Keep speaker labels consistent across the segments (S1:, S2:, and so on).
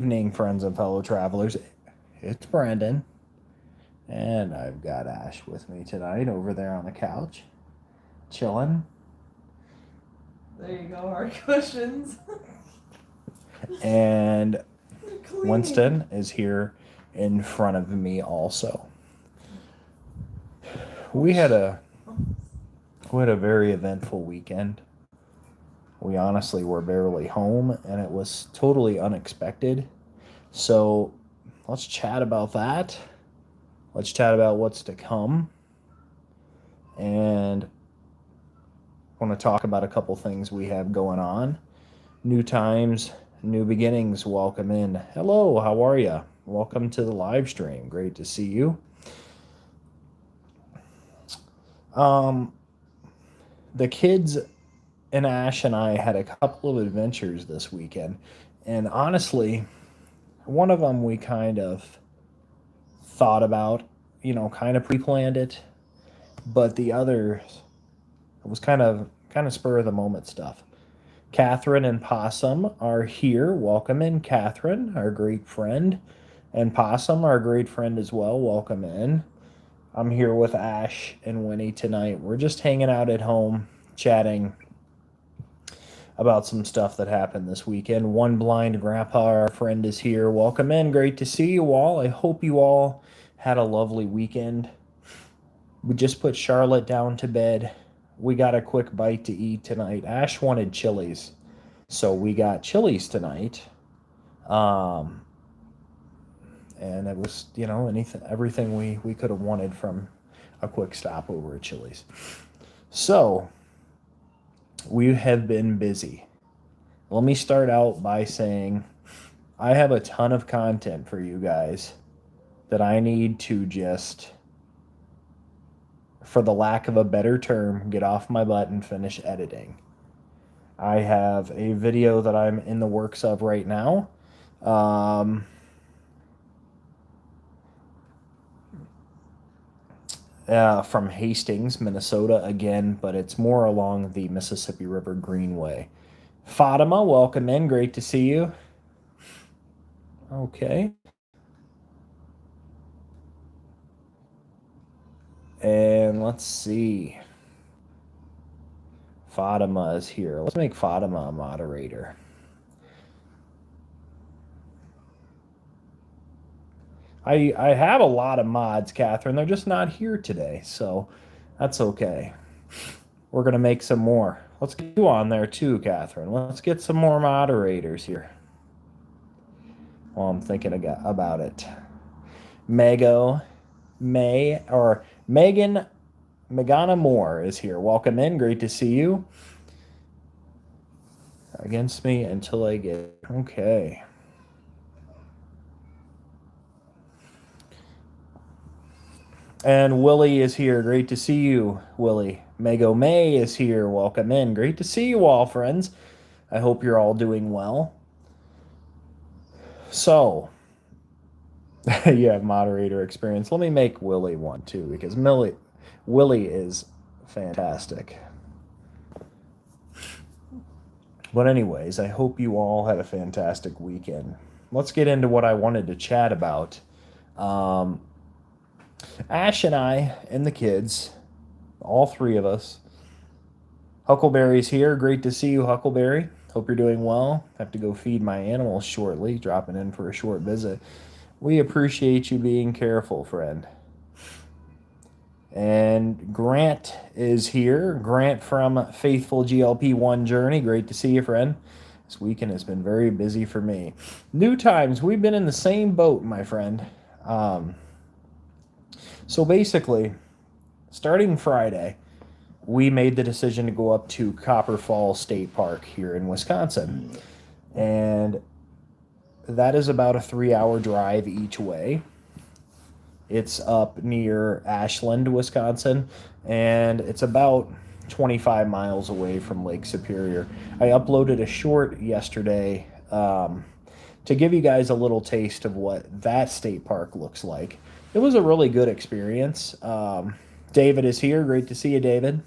S1: Evening, friends and fellow travelers. It's Brandon, and I've got Ash with me tonight over there on the couch, chilling.
S2: There you go, hard cushions.
S1: And
S2: Clean.
S1: Winston is here in front of me also. We had a very eventful weekend. We honestly were barely home, and it was totally unexpected. So let's chat about that. Let's chat about what's to come, and want to talk about a couple things we have going on. New times, new beginnings. Welcome in. Hello, how are you? Welcome to the live stream. Great to see you. Um, the kids and Ash and I had a couple of adventures this weekend, and honestly, one of them we kind of thought about, kind of pre-planned it, but the other it was kind of spur of the moment stuff. Catherine and Possum are here. Welcome in, Catherine, our great friend. And Possum, our great friend as well. Welcome in. I'm here with Ash and Winny tonight. We're just hanging out at home, chatting about some stuff that happened this weekend. One blind grandpa, our friend, is here. Welcome in. Great to see you all. I hope you all had a lovely weekend. We just put Charlotte down to bed. We got a quick bite to eat tonight. Ash wanted Chili's, so we got Chili's tonight. Um, and it was, everything we could have wanted from a quick stop over at Chili's. So we have been busy. Let me start out by saying I have a ton of content for you guys that I need to just, for the lack of a better term, get off my butt and finish editing. I have a video that I'm in the works of right now. From Hastings, Minnesota again, but it's more along the Mississippi River Greenway. Fatima, welcome in. Great to see you. Okay. And let's see. Fatima is here. Let's make Fatima a moderator. I have a lot of mods, Catherine. They're just not here today, so that's okay. We're going to make some more. Let's get you on there too, Catherine. Let's get some more moderators here. While I'm thinking about it. Megan Megana Moore is here. Welcome in. Great to see you. Against me until I get... Okay. And Willie is here. Great to see you, Willie. Mego May is here. Welcome in. Great to see you all, friends. I hope you're all doing well. So, you have moderator experience. Let me make Willie one too, because Willie is fantastic. But anyways, I hope you all had a fantastic weekend. Let's get into what I wanted to chat about. Ash and I and the kids, all three of us. Huckleberry's here. Great to see you, Huckleberry. Hope you're doing well. Have to go feed my animals shortly, dropping in for a short visit. We appreciate you being careful, friend. And Grant is here. Grant from Faithful GLP-1 Journey. Great to see you, friend. This weekend has been very busy for me. New times. We've been in the same boat, my friend. So basically, starting Friday, we made the decision to go up to Copper Falls State Park here in Wisconsin. And that is about a 3-hour drive each way. It's up near Ashland, Wisconsin, and it's about 25 miles away from Lake Superior. I uploaded a short yesterday to give you guys a little taste of what that state park looks like. It was a really good experience. David is here. Great to see you, David.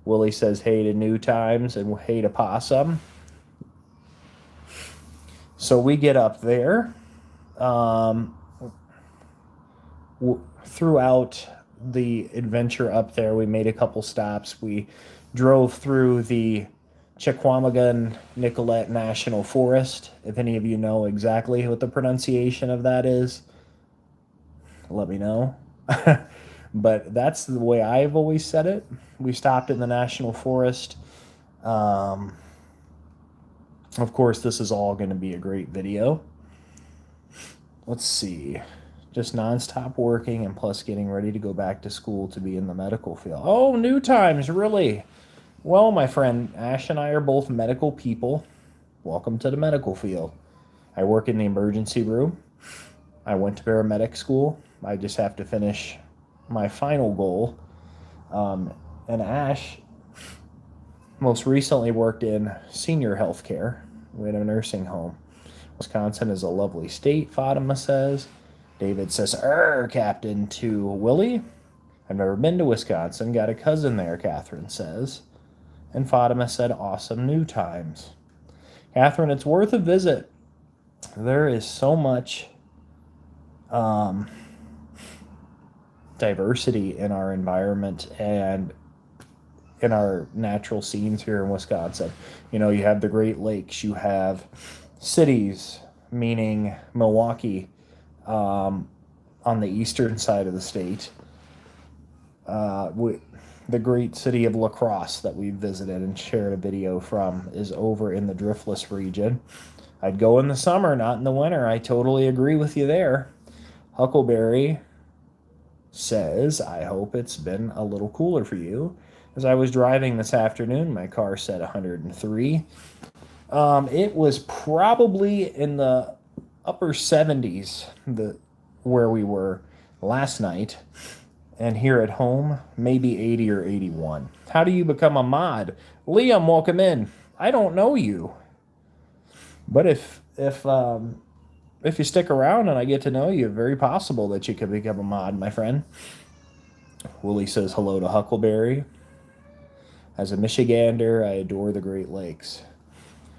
S1: Willie says hey to New Times and hey to Possum. So we get up there. Throughout the adventure up there, we made a couple stops. We drove through the Chequamegon Nicollet National Forest. If any of you know exactly what the pronunciation of that is, let me know. But that's the way I've always said it. We stopped in the National Forest. Of course, this is all going to be a great video. Let's see. Just nonstop working and plus getting ready to go back to school to be in the medical field. Oh, new times, really? Well, my friend, Ash and I are both medical people. Welcome to the medical field. I work in the emergency room. I went to paramedic school. I just have to finish my final goal. And Ash most recently worked in senior health care. We had a nursing home. Wisconsin is a lovely state, Fatima says. David says, Captain, to Willie. I've never been to Wisconsin. Got a cousin there, Catherine says. And Fatima said, awesome new times. Catherine, it's worth a visit. There is so much diversity in our environment and in our natural scenes here in Wisconsin. You know, you have the Great Lakes, you have cities, meaning Milwaukee, on the eastern side of the state. The great city of La Crosse that we visited and shared a video from is over in the Driftless region. I'd go in the summer, not in the winter. I totally agree with you there. Huckleberry says, I hope it's been a little cooler for you. As I was driving this afternoon, my car said 103. It was probably in the upper 70s where we were last night. And here at home, maybe 80 or 81. How do you become a mod? Liam, welcome in. I don't know you. But if you stick around and I get to know you, very possible that you could become a mod, my friend. Willie says hello to Huckleberry. As a Michigander, I adore the Great Lakes.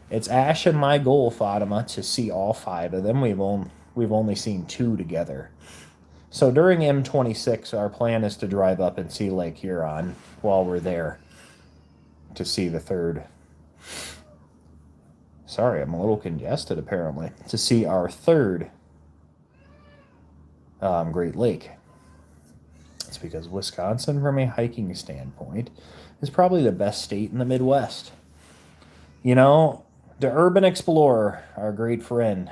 S1: It's Ash and my goal, Fatima, to see all 5 of them. We've only seen 2 together. So during M26, our plan is to drive up and see Lake Huron while we're there to see the 3rd. Sorry, I'm a little congested apparently. To see our 3rd Great Lake. It's because Wisconsin, from a hiking standpoint, is probably the best state in the Midwest. You know, the Urban Explorer, our great friend,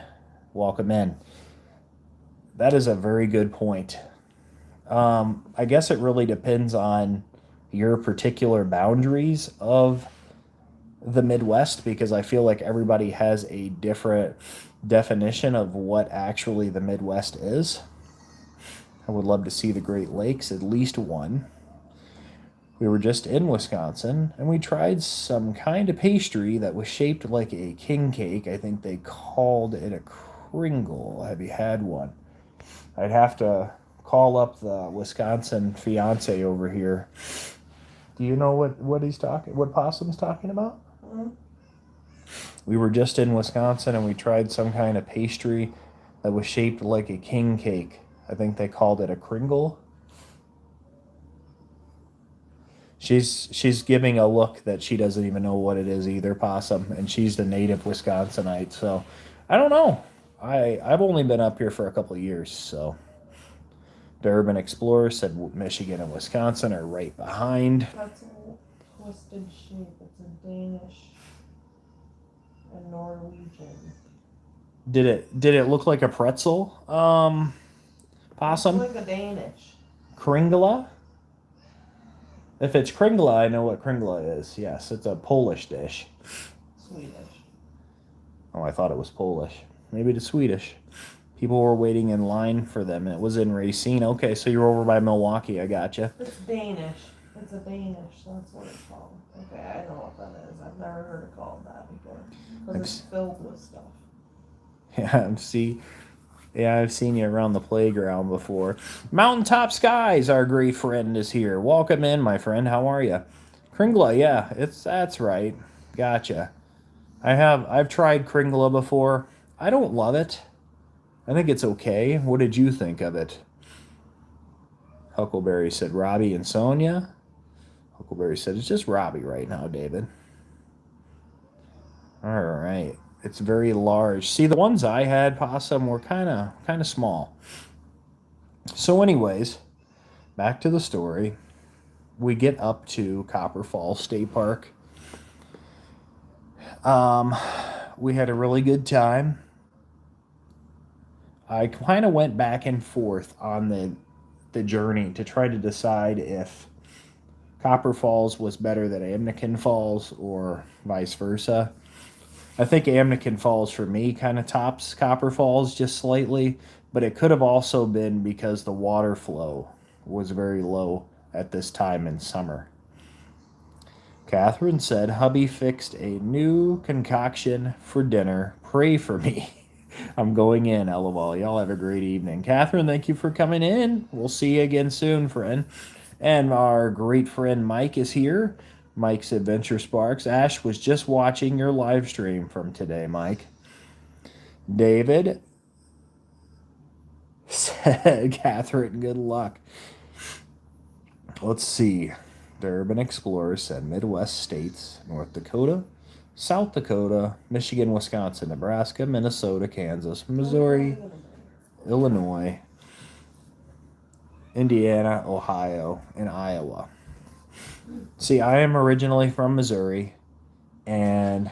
S1: welcome in. That is a very good point. I guess it really depends on your particular boundaries of the Midwest, because I feel like everybody has a different definition of what actually the Midwest is. I would love to see the Great Lakes, at least one. We were just in Wisconsin, and we tried some kind of pastry that was shaped like a king cake. I think they called it a kringle. Have you had one? I'd have to call up the Wisconsin fiance over here. Do you know what Possum's talking about? Mm-hmm. We were just in Wisconsin and we tried some kind of pastry that was shaped like a king cake. I think they called it a kringle. She's giving a look that she doesn't even know what it is either, Possum, and she's the native Wisconsinite, so I don't know. I've only been up here for a couple of years, so. The Urban Explorer said Michigan and Wisconsin are right behind.
S2: That's a twisted shape. It's a Danish and Norwegian.
S1: Did it look like a pretzel? Possum?
S2: It's like a Danish.
S1: Kringla? If it's kringla, I know what kringla is. Yes, it's a Polish dish.
S2: Swedish.
S1: Oh, I thought it was Polish. Maybe it's Swedish. People were waiting in line for them. It was in Racine. Okay, so you're over by Milwaukee. I gotcha.
S2: It's Danish. It's a Danish. That's what it's called. Okay, I know what that is. I've never heard it called that before. Because it's filled with stuff.
S1: Yeah, see. Yeah, I've seen you around the playground before. Mountaintop Skies, our great friend, is here. Welcome in, my friend. How are you? Kringla, yeah, that's right. Gotcha. I've tried Kringla before. I don't love it. I think it's okay. What did you think of it? Huckleberry said Robbie and Sonia. Huckleberry said it's just Robbie right now, David. All right. It's very large. See, the ones I had, Possum, were kind of small. So, anyways, back to the story. We get up to Copper Falls State Park. We had a really good time. I kind of went back and forth on the journey to try to decide if Copper Falls was better than Amnekin Falls or vice versa. I think Amnekin Falls for me kind of tops Copper Falls just slightly, but it could have also been because the water flow was very low at this time in summer. Catherine said, hubby fixed a new concoction for dinner. Pray for me. I'm going in, LOL. Y'all have a great evening. Catherine, thank you for coming in. We'll see you again soon, friend. And our great friend Mike is here. Mike's Adventure Sparks. Ash was just watching your live stream from today, Mike. David said, Catherine, good luck. Let's see. The Urban Explorer said Midwest states, North Dakota, South Dakota, Michigan, Wisconsin, Nebraska, Minnesota, Kansas, Missouri, Illinois, Indiana, Ohio, and Iowa. See, I am originally from Missouri, and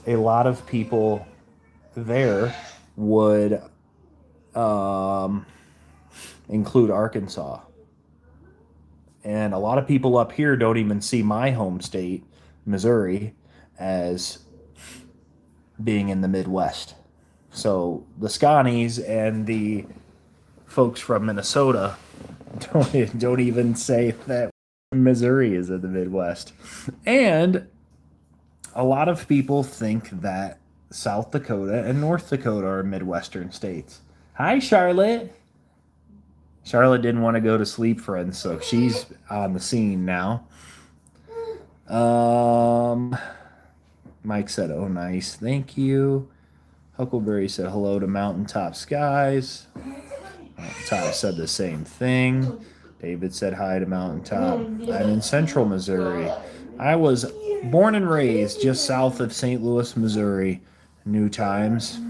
S1: a lot of people there would include Arkansas. And a lot of people up here don't even see my home state, Missouri, as being in the Midwest. So the Scotties and the folks from Minnesota don't even say that Missouri is in the Midwest. And a lot of people think that South Dakota and North Dakota are Midwestern states. Hi, Charlotte. Charlotte didn't want to go to sleep, friends, so she's on the scene now. Mike said, oh, nice. Thank you. Huckleberry said hello to Mountaintop Skies. Mountaintop said the same thing. David said hi to Mountaintop. I'm in central Missouri. I was born and raised just south of St. Louis, Missouri. New times.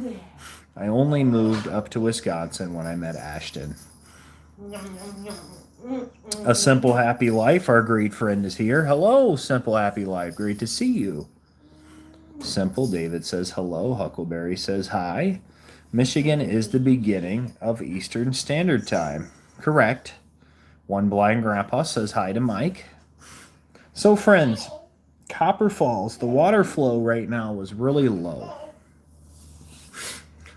S1: I only moved up to Wisconsin when I met Ashton. A Simple Happy Life, our great friend, is here. Hello, Simple Happy Life. Great to see you. Simple, David says hello. Huckleberry says hi. Michigan is the beginning of Eastern Standard Time. Correct. One Blind Grandpa says hi to Mike. So, friends, Copper Falls, the water flow right now was really low.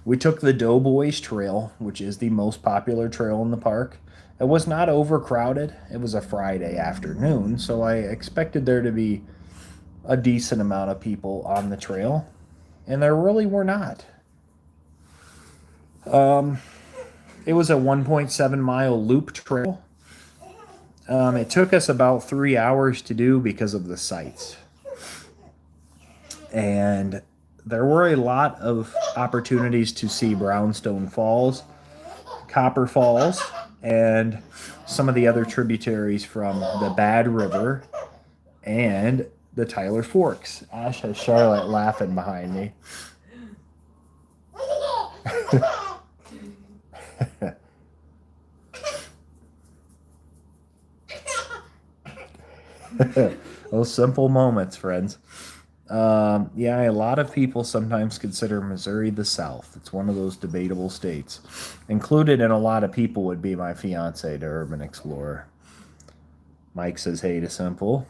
S1: We took the Doughboys Trail, which is the most popular trail in the park. It was not overcrowded. It was a Friday afternoon, so I expected there to be a decent amount of people on the trail, and there really were not. It was a 1.7 mile loop trail. It took us about 3 hours to do because of the sights. And there were a lot of opportunities to see Brownstone Falls, Copper Falls, and some of the other tributaries from the Bad River and the Tyler Forks. Ash has Charlotte laughing behind me. Those simple moments, friends. Yeah, a lot of people sometimes consider Missouri the South. It's one of those debatable states. Included in a lot of people would be my fiance, the Urban Explorer. Mike says hey to Simple.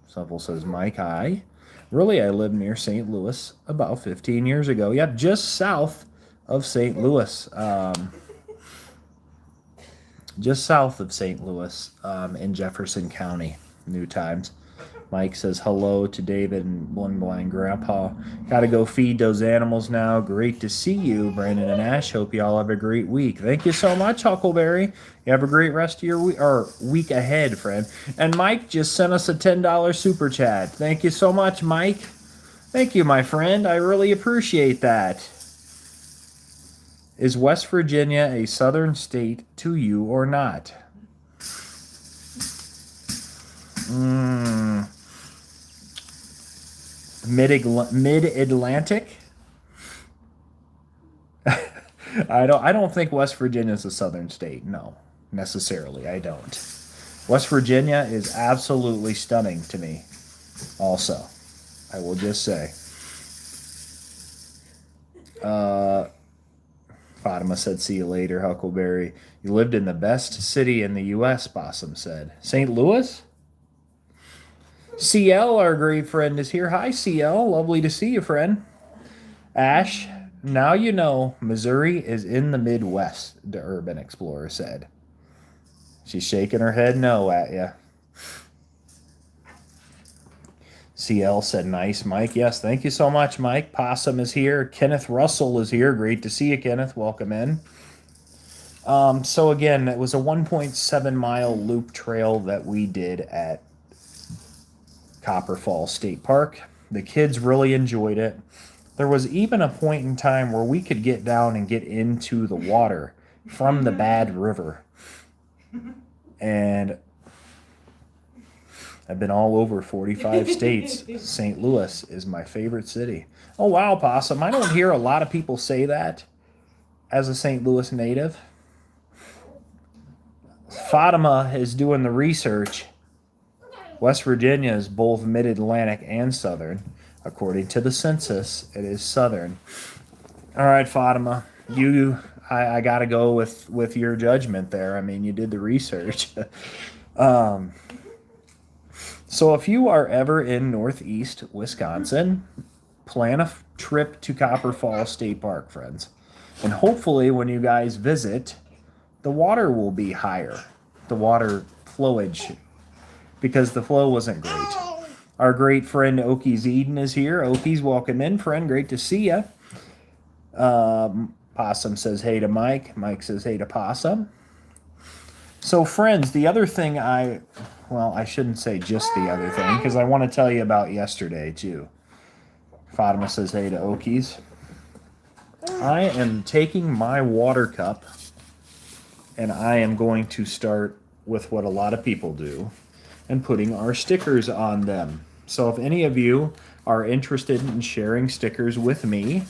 S1: Simple says, Mike, hi. Really, I lived near St. Louis about 15 years ago. Yep, just south of St. Louis. Just south of St. Louis in Jefferson County, New Times. Mike says hello to David and One Blind Grandpa. Got to go feed those animals now. Great to see you, Brandon and Ash. Hope you all have a great week. Thank you so much, Huckleberry. You have a great rest of your week ahead, friend. And Mike just sent us a $10 super chat. Thank you so much, Mike. Thank you, my friend. I really appreciate that. Is West Virginia a southern state to you or not? Mm, mid-Atlantic? I don't think West Virginia is a southern state. No, necessarily. I don't. West Virginia is absolutely stunning to me. Also, I will just say. Uh, Fatima said, "See you later, Huckleberry. You lived in the best city in the U.S." Possum said, "St. Louis." CL, our great friend, is here. Hi, CL. Lovely to see you, friend. Ash, now you know Missouri is in the Midwest, the Urban Explorer said. She's shaking her head no at you. CL said, nice, Mike. Yes, thank you so much, Mike. Possum is here. Kenneth Russell is here. Great to see you, Kenneth. Welcome in. So again, it was a 1.7-mile loop trail that we did at Copper Falls State Park. The kids really enjoyed it. There was even a point in time where we could get down and get into the water from the Bad River. And I've been all over 45 states. St. Louis is my favorite city. Oh, wow, Possum. I don't hear a lot of people say that as a St. Louis native. Fatima is doing the research. West Virginia is both mid-Atlantic and southern. According to the census, it is southern. All right, Fatima, I got to go with your judgment there. I mean, you did the research. So if you are ever in Northeast Wisconsin, plan a trip to Copper Falls State Park, friends. And hopefully when you guys visit, the water will be higher. The water flowage, because the flow wasn't great. Our great friend Okies Eden is here. Okies, welcome in, friend. Great to see you. Possum says hey to Mike. Mike says hey to Possum. So, friends, the other thing I shouldn't say just the other thing, because I want to tell you about yesterday, too. Fatima says hey to Okies. I am taking my water cup, and I am going to start with what a lot of people do, and putting our stickers on them. So if any of you are interested in sharing stickers with me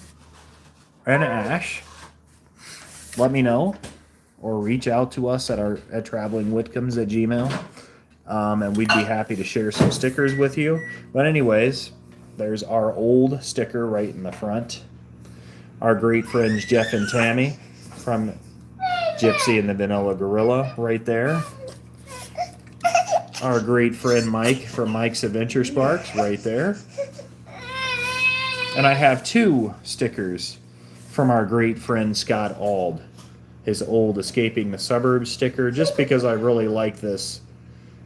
S1: and Ash, let me know, or reach out to us at travelingwhitcombs@gmail, and we'd be happy to share some stickers with you. But anyways, there's our old sticker right in the front. Our great friends Jeff and Tammy from Gypsy and the Vanilla Gorilla right there. Our great friend Mike from Mike's Adventure Sparks right there. And I have two stickers from our great friend Scott Ald. His old Escaping the Suburbs sticker, just because I really like this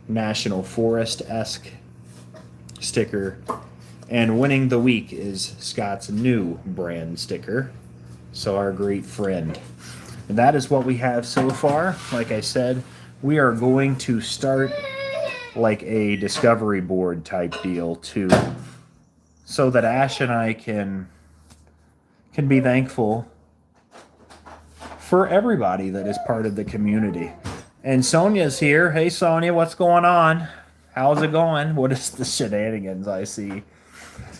S1: National Forest-esque sticker. And Winning the Week is Scott's new brand sticker. So our great friend. And that is what we have so far. Like I said, we are going to start like a discovery board type deal too, so that Ash and I can be thankful for everybody that is part of the community. And Sonia's here. Hey Sonia, what's going on? How's it going? What is the shenanigans I see?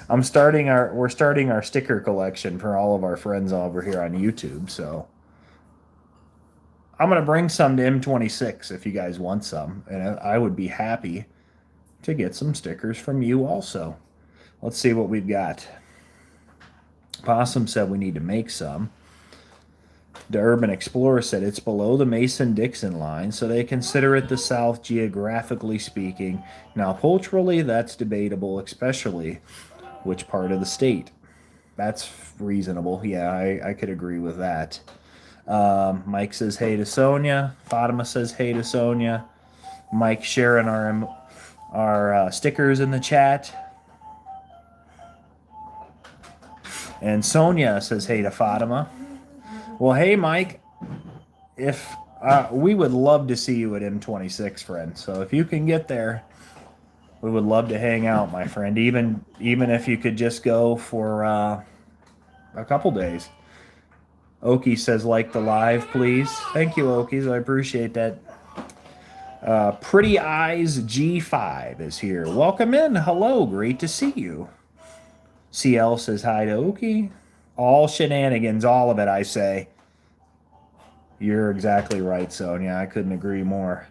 S1: We're starting our sticker collection for all of our friends over here on YouTube, so I'm going to bring some to M26 if you guys want some, and I would be happy to get some stickers from you also. Let's see what we've got. Possum said we need to make some. The Urban Explorer said it's below the Mason-Dixon line, so they consider it the South geographically speaking. Now, culturally, that's debatable, especially which part of the state. That's reasonable. Yeah, I could agree with that. Mike says hey to Sonia. Fatima says hey to Sonia. Mike sharing our stickers in the chat. And Sonia says hey to Fatima. Well, hey Mike, if we would love to see you at M26, friend. So if you can get there, We would love to hang out, my friend. Even if you could just go for a couple days. Okie says, like the live, please. Thank you, Okies. I appreciate that. Pretty Eyes G5 is here. Welcome in. Hello. Great to see you. CL says hi to Okie. All shenanigans, all of it, I say. You're exactly right, Sonia. I couldn't agree more.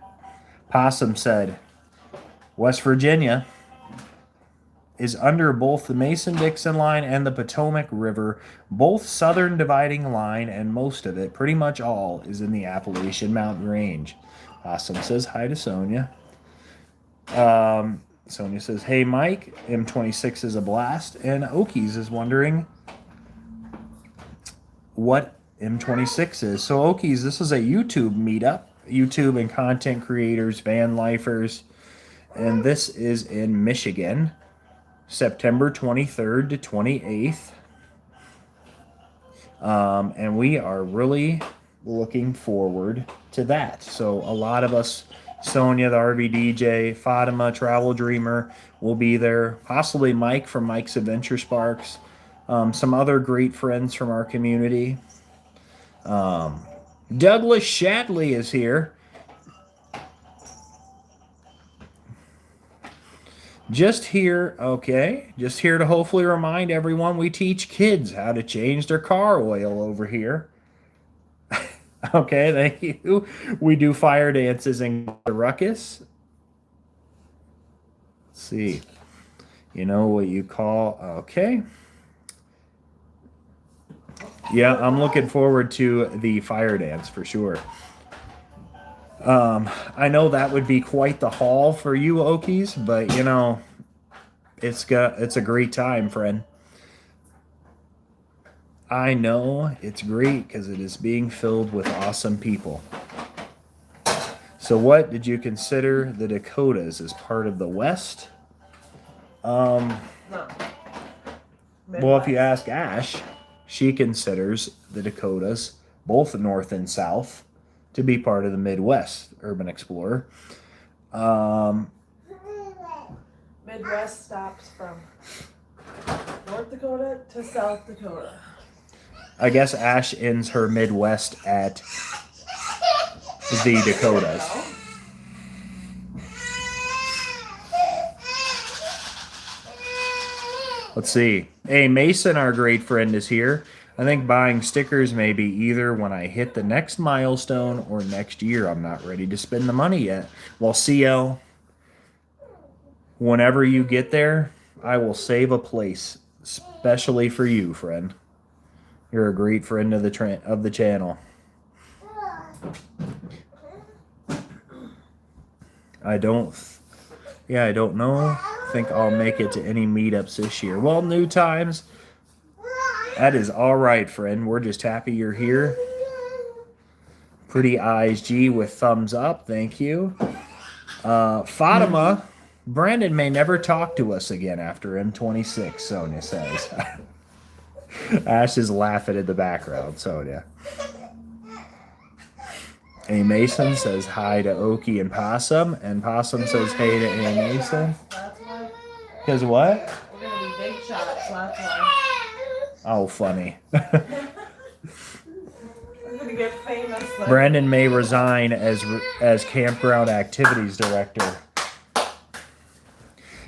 S1: Possum said, West Virginia is under both the Mason-Dixon line and the Potomac River, both southern dividing line, and most of it, pretty much all, is in the Appalachian Mountain Range. Possum says hi to Sonia. Sonia says, hey, Mike, M26 is a blast, and Okies is wondering what M26 is. So, Okies, this is a YouTube meetup, YouTube and content creators, van lifers, and this is in Michigan. September 23rd to 28th. And we are really looking forward to that. So a lot of us, Sonia, the RV DJ, Fatima, Travel Dreamer, will be there. Possibly Mike from Mike's Adventure Sparks. Some other great friends from our community. Douglas Shatley is here. Just here to hopefully remind everyone we teach kids how to change their car oil over here. Okay, thank you. We do fire dances and the ruckus. Let's see. You know what you call, okay. Yeah, I'm looking forward to the fire dance for sure. I know that would be quite the haul for you, Okies, but you know, it's a great time, friend. I know it's great because it is being filled with awesome people. So what did you consider the Dakotas as part of the West?
S2: No.
S1: Well, if you ask Ash, she considers the Dakotas, both North and South, to be part of the Midwest Urban Explorer.
S2: Midwest stops from North Dakota to South Dakota.
S1: I guess Ash ends her Midwest at the Dakotas. Let's see. Hey, Mason, our great friend, is here. I think buying stickers may be either when I hit the next milestone or next year. I'm not ready to spend the money yet. Well, CL, whenever you get there, I will save a place especially for you, friend. You're a great friend of the channel. I don't know. I think I'll make it to any meetups this year. Well, new times. That is all right, friend. We're just happy you're here. Pretty Eyes G with thumbs up. Thank you. Fatima, Brandon may never talk to us again after M26, Sonia says. Ash is laughing in the background, Sonia. A Mason says hi to Okie and Possum, and Possum says hey to A Mason.
S2: That's why.
S1: Because what?
S2: We're going to be big shots, that's why.
S1: Oh, funny.
S2: I'm going to get famous. Then.
S1: Brandon may resign as campground activities director.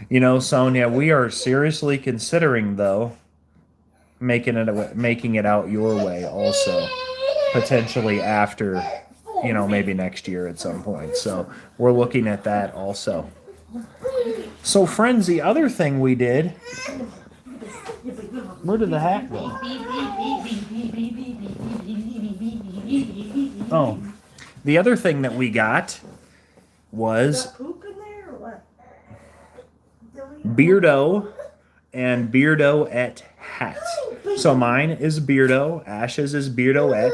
S1: You know, Sonia, we are seriously considering, though, making it out your way also, potentially after, you know, maybe next year at some point. So we're looking at that also. So, friends, the other thing we did, where did the hat go? Oh, the other thing that we got was
S2: poop in there or what?
S1: Beardo and Beardoette hats. So mine is Beardo, Ash's is Beardoette.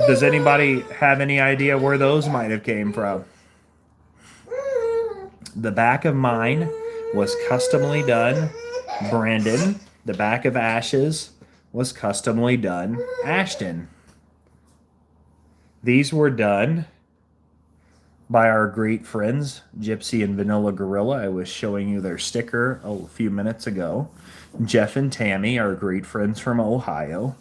S1: Does anybody have any idea where those might have came from? The back of mine was customly done Brandon. The back of Ash's was customly done Ashton. These were done by our great friends, Gypsy and Vanilla Gorilla. I was showing you their sticker a few minutes ago. Jeff and Tammy, our great friends from Ohio,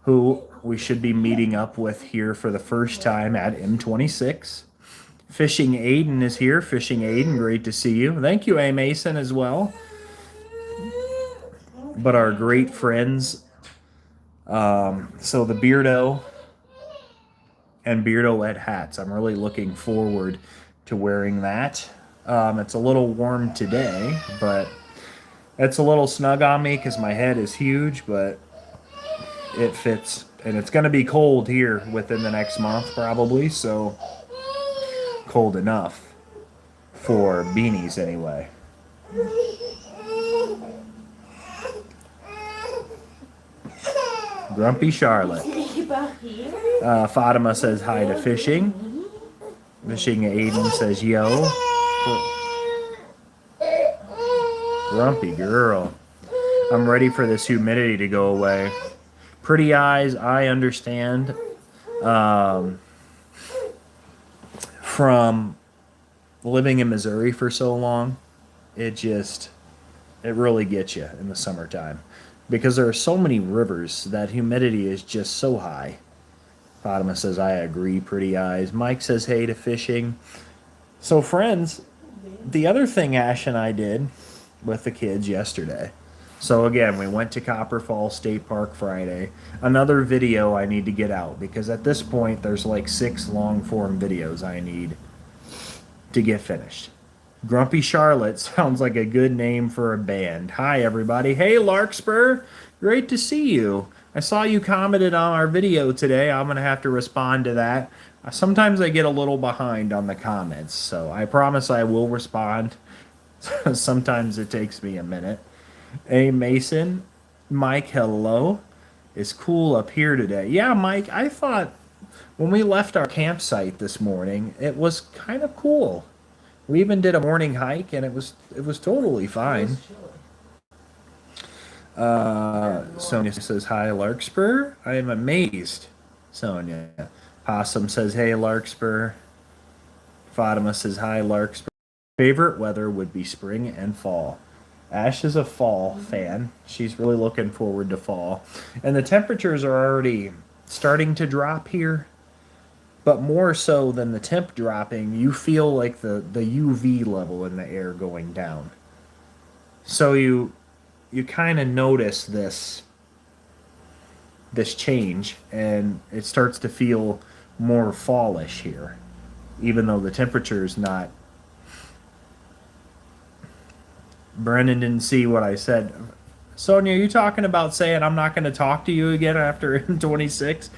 S1: who we should be meeting up with here for the first time at M26. Fishing Aiden is here. Fishing Aiden, great to see you. Thank you, A. Mason, as well. But our great friends, so the Beardo and Beardoette hats. I'm really looking forward to wearing that. It's a little warm today, but it's a little snug on me because my head is huge, but it fits. And it's going to be cold here within the next month, probably, so cold enough for beanies anyway. Grumpy Charlotte. Fatima says hi to Fishing. Fishing Aiden says yo. Grumpy girl. I'm ready for this humidity to go away. Pretty eyes, I understand. From living in Missouri for so long, it really gets you in the summertime. Because there are so many rivers that humidity is just so high. Fatima says, I agree, pretty eyes. Mike says, hey to Fishing. So, friends, the other thing Ash and I did with the kids yesterday. So, again, we went to Copper Falls State Park Friday. Another video I need to get out because at this point, there's like 6 long-form videos I need to get finished. Grumpy Charlotte sounds like a good name for a band. Hi, everybody. Hey, Larkspur. Great to see you. I saw you commented on our video today. I'm going to have to respond to that. Sometimes I get a little behind on the comments, so I promise I will respond. Sometimes it takes me a minute. Hey, Mason. Mike, hello. It's cool up here today. Yeah, Mike, I thought when we left our campsite this morning, it was kind of cool. We even did a morning hike, and it was totally fine. Sonia says, hi, Larkspur. I am amazed. Sonia. Possum says, hey, Larkspur. Fatima says, hi, Larkspur. Favorite weather would be spring and fall. Ash is a fall fan. She's really looking forward to fall. And the temperatures are already starting to drop here. But more so than the temp dropping, you feel like the UV level in the air going down. So you kind of notice this change, and it starts to feel more fallish here, even though the temperature is not. Brennan didn't see what I said. Sonia, are you talking about saying I'm not going to talk to you again after 26?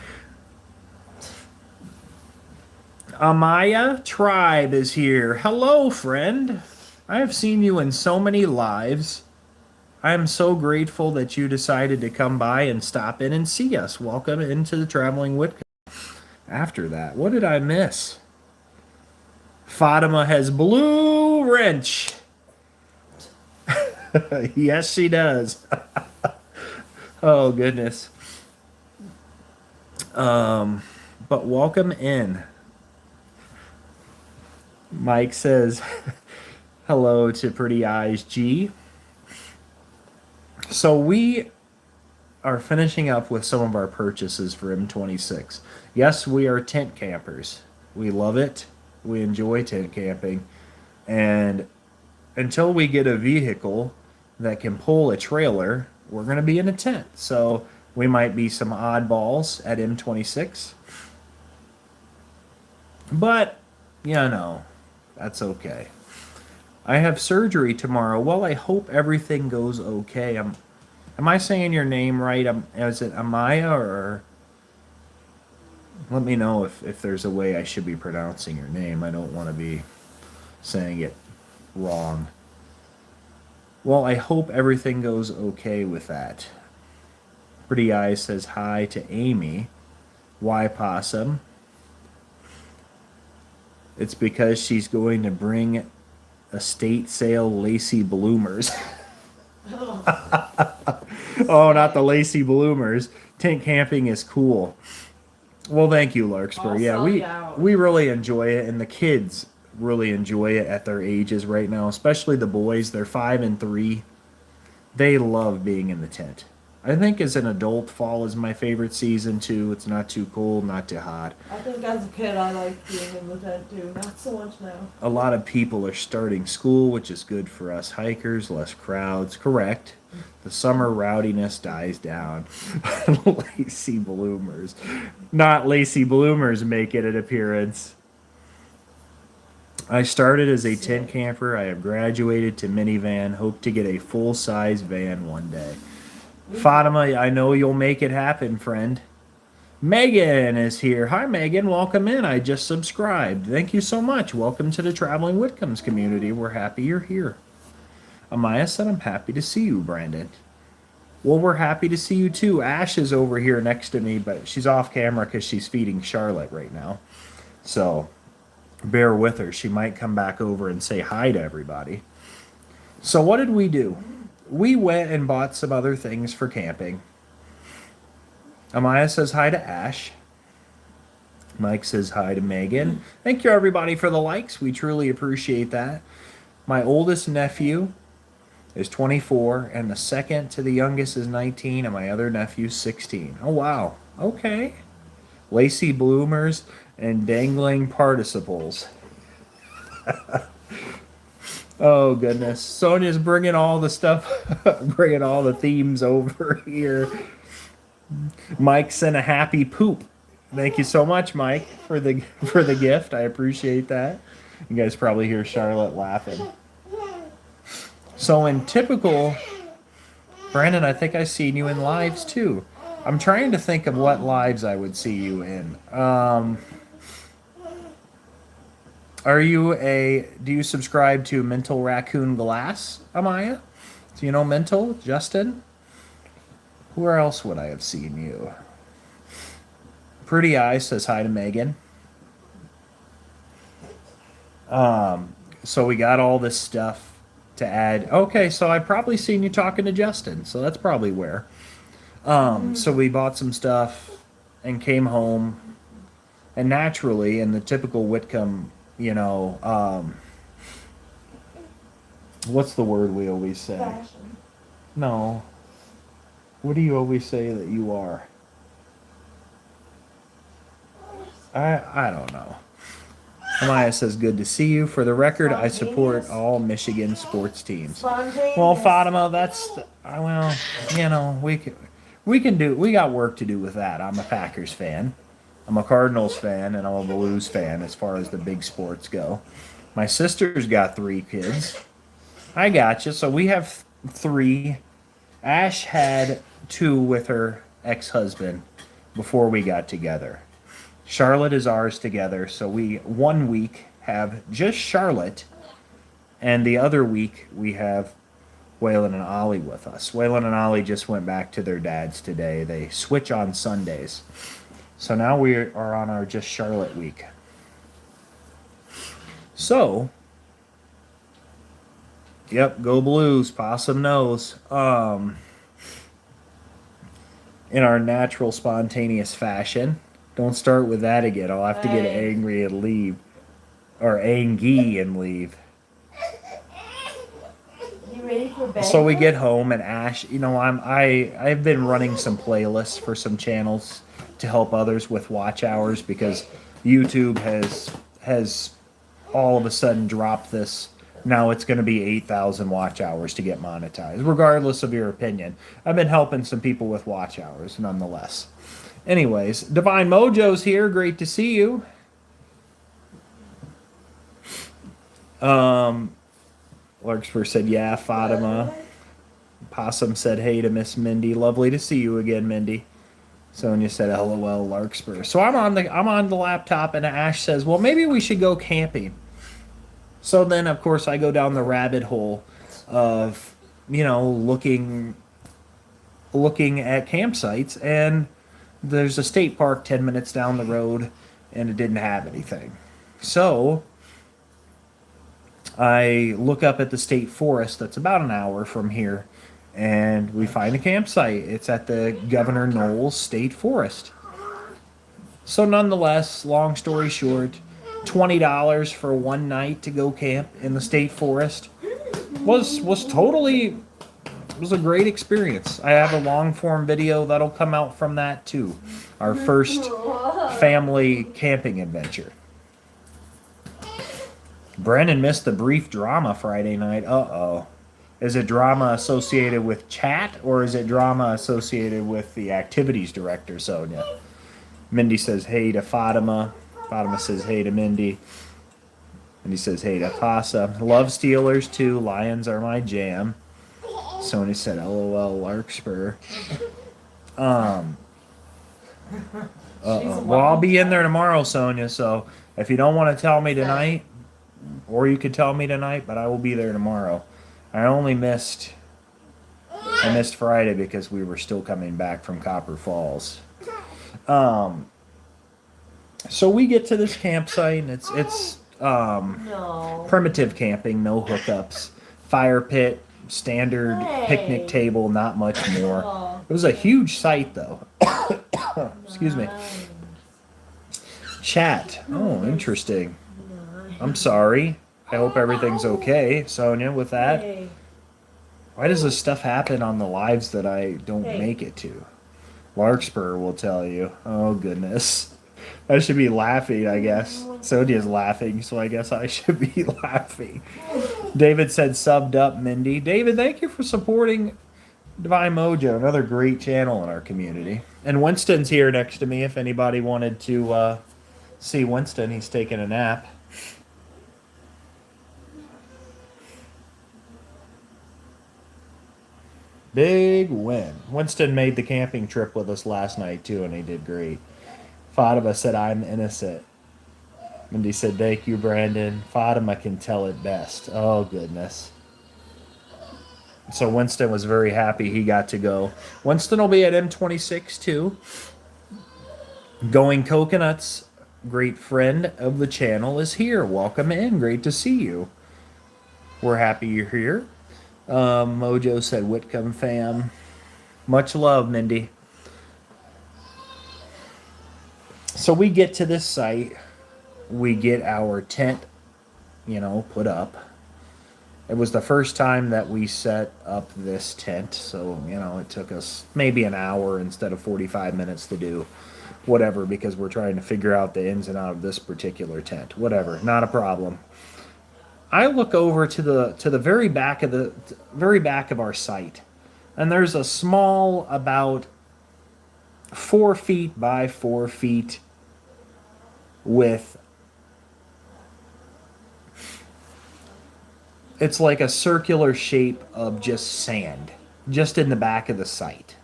S1: Amaya Tribe is here. Hello, friend. I have seen you in so many lives. I am so grateful that you decided to come by and stop in and see us. Welcome into the Traveling Whitcombs. After that, what did I miss? Fatima has blue wrench. Yes, she does. Oh, goodness. But welcome in. Mike says, hello to Pretty Eyes G. So we are finishing up with some of our purchases for M26. Yes, we are tent campers. We love it. We enjoy tent camping. And until we get a vehicle that can pull a trailer, we're going to be in a tent. So we might be some oddballs at M26. But, that's okay. I have surgery tomorrow. Well, I hope everything goes okay. Am I saying your name right? Is it Amaya, or let me know if there's a way I should be pronouncing your name. I don't want to be saying it wrong. Well, I hope everything goes okay with that. Pretty Eyes says hi to Amy. Why Possum? It's because she's going to bring estate sale lacy bloomers. Oh, not the lacy bloomers. Tent camping is cool. Well, thank you, Larkspur.
S2: I'll
S1: Yeah,
S2: sell you out.
S1: we really enjoy it, and the kids really enjoy it at their ages right now, especially the boys. They're 5 and 3. They love being in the tent. I think as an adult, fall is my favorite season too. It's not too cold, not too hot.
S2: I think as a kid I liked being in the tent too. Not so much now.
S1: A lot of people are starting school, which is good for us hikers, less crowds. Correct. The summer rowdiness dies down. Lacy bloomers. Not lacy bloomers make it an appearance. I started as a tent camper. I have graduated to minivan. Hope to get a full size van one day. Fatima, I know you'll make it happen, friend. Megan is here. Hi, Megan. Welcome in. I just subscribed. Thank you so much. Welcome to the Traveling Whitcombs community. We're happy you're here. Amaya said, I'm happy to see you, Brandon. Well, we're happy to see you too. Ash is over here next to me, but she's off camera because she's feeding Charlotte right now. So bear with her. She might come back over and say hi to everybody. So what did we do? We went and bought some other things for camping. Amaya says hi to Ash. Mike says hi to Megan. Thank you, everybody, for the likes. We truly appreciate that. My oldest nephew is 24, and the second to the youngest is 19, and my other nephew's 16. Oh, wow. Okay. Lacy bloomers and dangling participles. Oh, goodness. Sonia's bringing all the stuff, bringing all the themes over here. Mike sent a happy poop. Thank you so much, Mike, for the gift. I appreciate that. You guys probably hear Charlotte laughing. So in typical, Brandon, I think I've seen you in lives too. I'm trying to think of what lives I would see you in. Do you subscribe to Mental Raccoon Glass, Amaya? Do you know Mental, Justin? Where else would I have seen you? Pretty Eye says hi to Megan. So we got all this stuff to add. Okay, so I've probably seen you talking to Justin, so that's probably where. So we bought some stuff and came home, and naturally, in the typical Whitcomb, what's the word we always say?
S2: Fashion.
S1: No. What do you always say that you are? I don't know. Amaya says, good to see you. For the record, I support all Michigan sports teams. Well, Fatima, we got work to do with that. I'm a Packers fan. I'm a Cardinals fan, and I'm a Blues fan as far as the big sports go. My sister's got 3 kids. I got you. So we have 3. Ash had 2 with her ex-husband before we got together. Charlotte is ours together, so we one week have just Charlotte, and the other week we have Waylon and Ollie with us. Waylon and Ollie just went back to their dad's today. They switch on Sundays. So now we are on our just Charlotte week. So, yep, go Blues, Possum knows. In our natural, spontaneous fashion. Don't start with that again. I'll have to get angry and leave. Or angry and leave.
S2: You ready for bed?
S1: So we get home and Ash, I've been running some playlists for some channels to help others with watch hours because YouTube has all of a sudden dropped this. Now it's going to be 8,000 watch hours to get monetized, regardless of your opinion. I've been helping some people with watch hours, nonetheless. Anyways, Divine Mojo's here. Great to see you. Larkspur said, yeah, Fatima. Possum said, hey to Miss Mindy. Lovely to see you again, Mindy. Sonia said, LOL, Larkspur. So I'm on the laptop, and Ash says, well, maybe we should go camping. So then, of course, I go down the rabbit hole of, looking at campsites, and there's a state park 10 minutes down the road, and it didn't have anything. So I look up at the state forest that's about an hour from here, and we find a campsite. It's at the Governor Knowles State Forest. So nonetheless, long story short, $20 for one night to go camp in the state forest was a great experience. I have a long form video that'll come out from that too. Our first family camping adventure. Brandon missed the brief drama Friday night. Uh-oh. Is it drama associated with chat or is it drama associated with the activities director, Sonia? Mindy says hey to Fatima. Fatima says hey to Mindy. And he says hey to Pasa. Love Steelers too. Lions are my jam. Sonia said LOL Larkspur. Well, I'll be in there tomorrow, Sonia, so if you don't want to tell me tonight, or you could tell me tonight, but I will be there tomorrow. I missed Friday because we were still coming back from Copper Falls. So we get to this campsite, and it's
S2: No.
S1: primitive camping, no hookups, fire pit, standard picnic table, not much more.
S2: Oh,
S1: It was a huge site, though. Excuse me. Chat. Oh, interesting. I'm sorry. I hope everything's okay, Sonia, with that.
S2: Hey.
S1: Why does this stuff happen on the lives that I don't make it to? Larkspur will tell you. Oh, goodness. I should be laughing, I guess. Sonia's laughing, so I guess I should be laughing. David said subbed up, Mindy. David, thank you for supporting Divine Mojo, another great channel in our community. And Winston's here next to me if anybody wanted to see Winston. He's taking a nap. Big win. Winston made the camping trip with us last night, too, and he did great. Fatima said, I'm innocent. Mindy said, thank you, Brandon. Fatima can tell it best. Oh, goodness. So Winston was very happy he got to go. Winston will be at M26, too. Going Coconuts, great friend of the channel, is here. Welcome in. Great to see you. We're happy you're here. Mojo said, Whitcomb fam. Much love, Mindy. So we get to this site. We get our tent, put up. It was the first time that we set up this tent. So, it took us maybe an hour instead of 45 minutes to do whatever because we're trying to figure out the ins and out of this particular tent. Whatever, not a problem. I look over to the very back of our site, and there's a small, about 4 feet by 4 feet width. It's like a circular shape of just sand, just in the back of the site.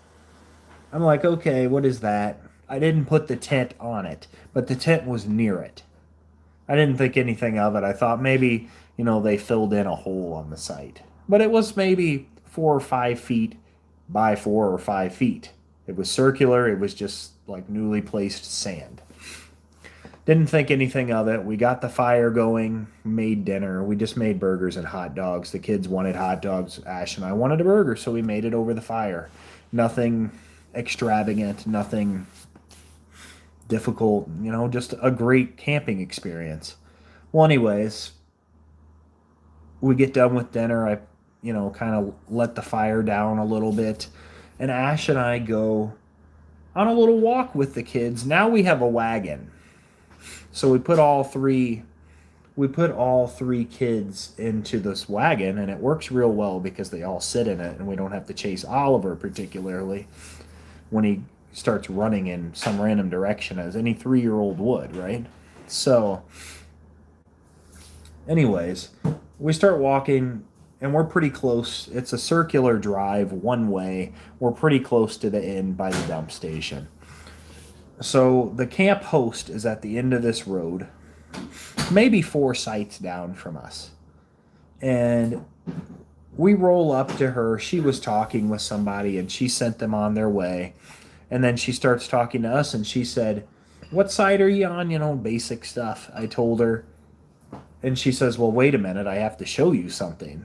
S1: I'm like, okay, what is that? I didn't put the tent on it, but the tent was near it. I didn't think anything of it. I thought maybe, they filled in a hole on the site. But it was maybe 4 or 5 feet by 4 or 5 feet. It was circular. It was just like newly placed sand. Didn't think anything of it. We got the fire going, made dinner. We just made burgers and hot dogs. The kids wanted hot dogs. Ash and I wanted a burger, so we made it over the fire. Nothing extravagant, nothing difficult, just a great camping experience. Well, anyways, we get done with dinner. I, kind of let the fire down a little bit. And Ash and I go on a little walk with the kids. Now we have a wagon. So we put all three kids into this wagon, and it works real well because they all sit in it, and we don't have to chase Oliver particularly when he starts running in some random direction as any 3-year-old would, right? So anyways, we start walking, and we're pretty close. It's a circular drive, one way. We're pretty close to the inn by the dump station. So the camp host is at the end of this road, maybe 4 sites down from us. And we roll up to her. She was talking with somebody, and she sent them on their way. And then she starts talking to us, and she said, what side are you on? Basic stuff. I told her. And she says, well, wait a minute. I have to show you something.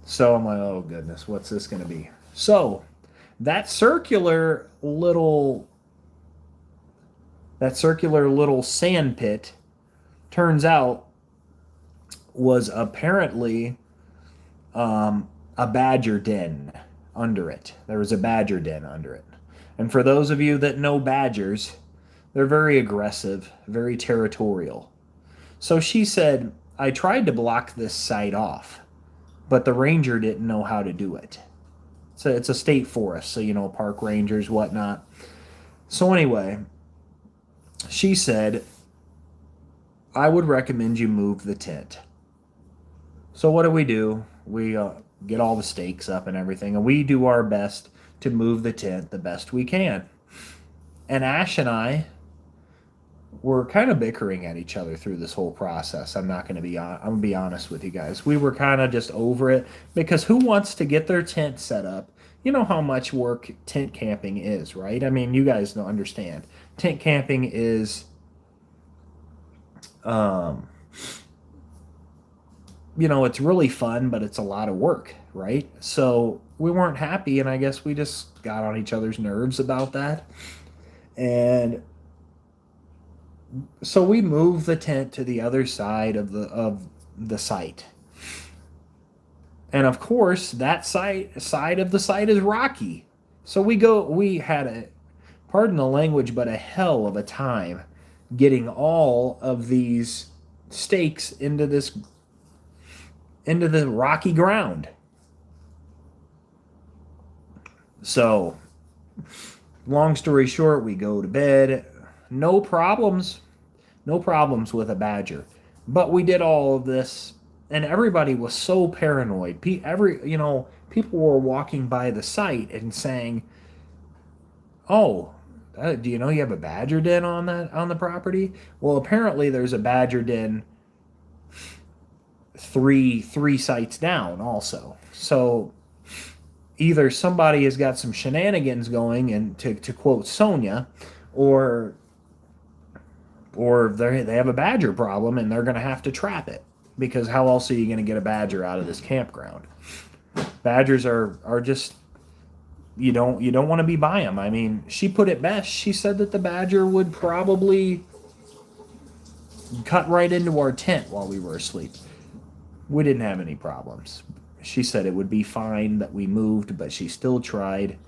S1: So I'm like, oh, goodness, what's this going to be? So that circular little That circular little sand pit, turns out, was apparently a badger den under it. There was a badger den under it. And for those of you that know badgers, they're very aggressive, very territorial. So she said, I tried to block this site off, but the ranger didn't know how to do it. So it's a state forest, so park rangers, whatnot. So anyway, she said, I would recommend you move the tent. So what do? We get all the stakes up and everything, and we do our best to move the tent the best we can. And Ash and I were kind of bickering at each other through this whole process. I'm not going to be I'm going to be honest with you guys. We were kind of just over it because who wants to get their tent set up? You know how much work tent camping is, right? I mean, you guys don't understand. Tent camping is um it's really fun, but it's a lot of work, right? So we weren't happy, and I guess we just got on each other's nerves about that. And so we moved the tent to the other side of the site. And of course, that side of the site is rocky. So we had a, pardon the language, but a hell of a time getting all of these stakes into the rocky ground. So, long story short, we go to bed. No problems. No problems with a badger. But we did all of this, and everybody was so paranoid. People were walking by the site and saying, "Oh, do you know you have a badger den on the property?" Well, apparently there's a badger den three sites down also. So either somebody has got some shenanigans going, and to quote Sonia, or they have a badger problem and they're going to have to trap it, because how else are you going to get a badger out of this campground? Badgers are just, you don't want to be by them. I mean, she put it best. She said that the badger would probably cut right into our tent while we were asleep. We didn't have any problems. She said it would be fine that we moved, but she still tried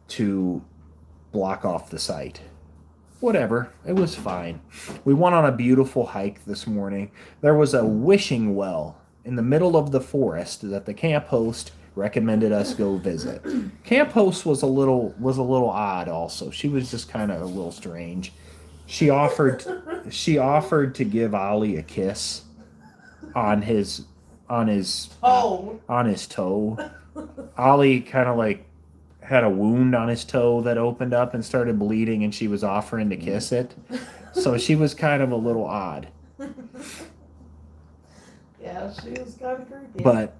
S1: to block off the site. Whatever, it was fine. We went on a beautiful hike this morning. There was a wishing well in the middle of the forest that the camp host recommended us go visit. Camp host was a little odd also. She was just kind of a little strange. She offered to give Ollie a kiss on his toe. Ollie kind of like had a wound on his toe that opened up and started bleeding, and she was offering to kiss it. So she was kind of a little odd.
S2: Yeah, she was kind of creepy.
S1: But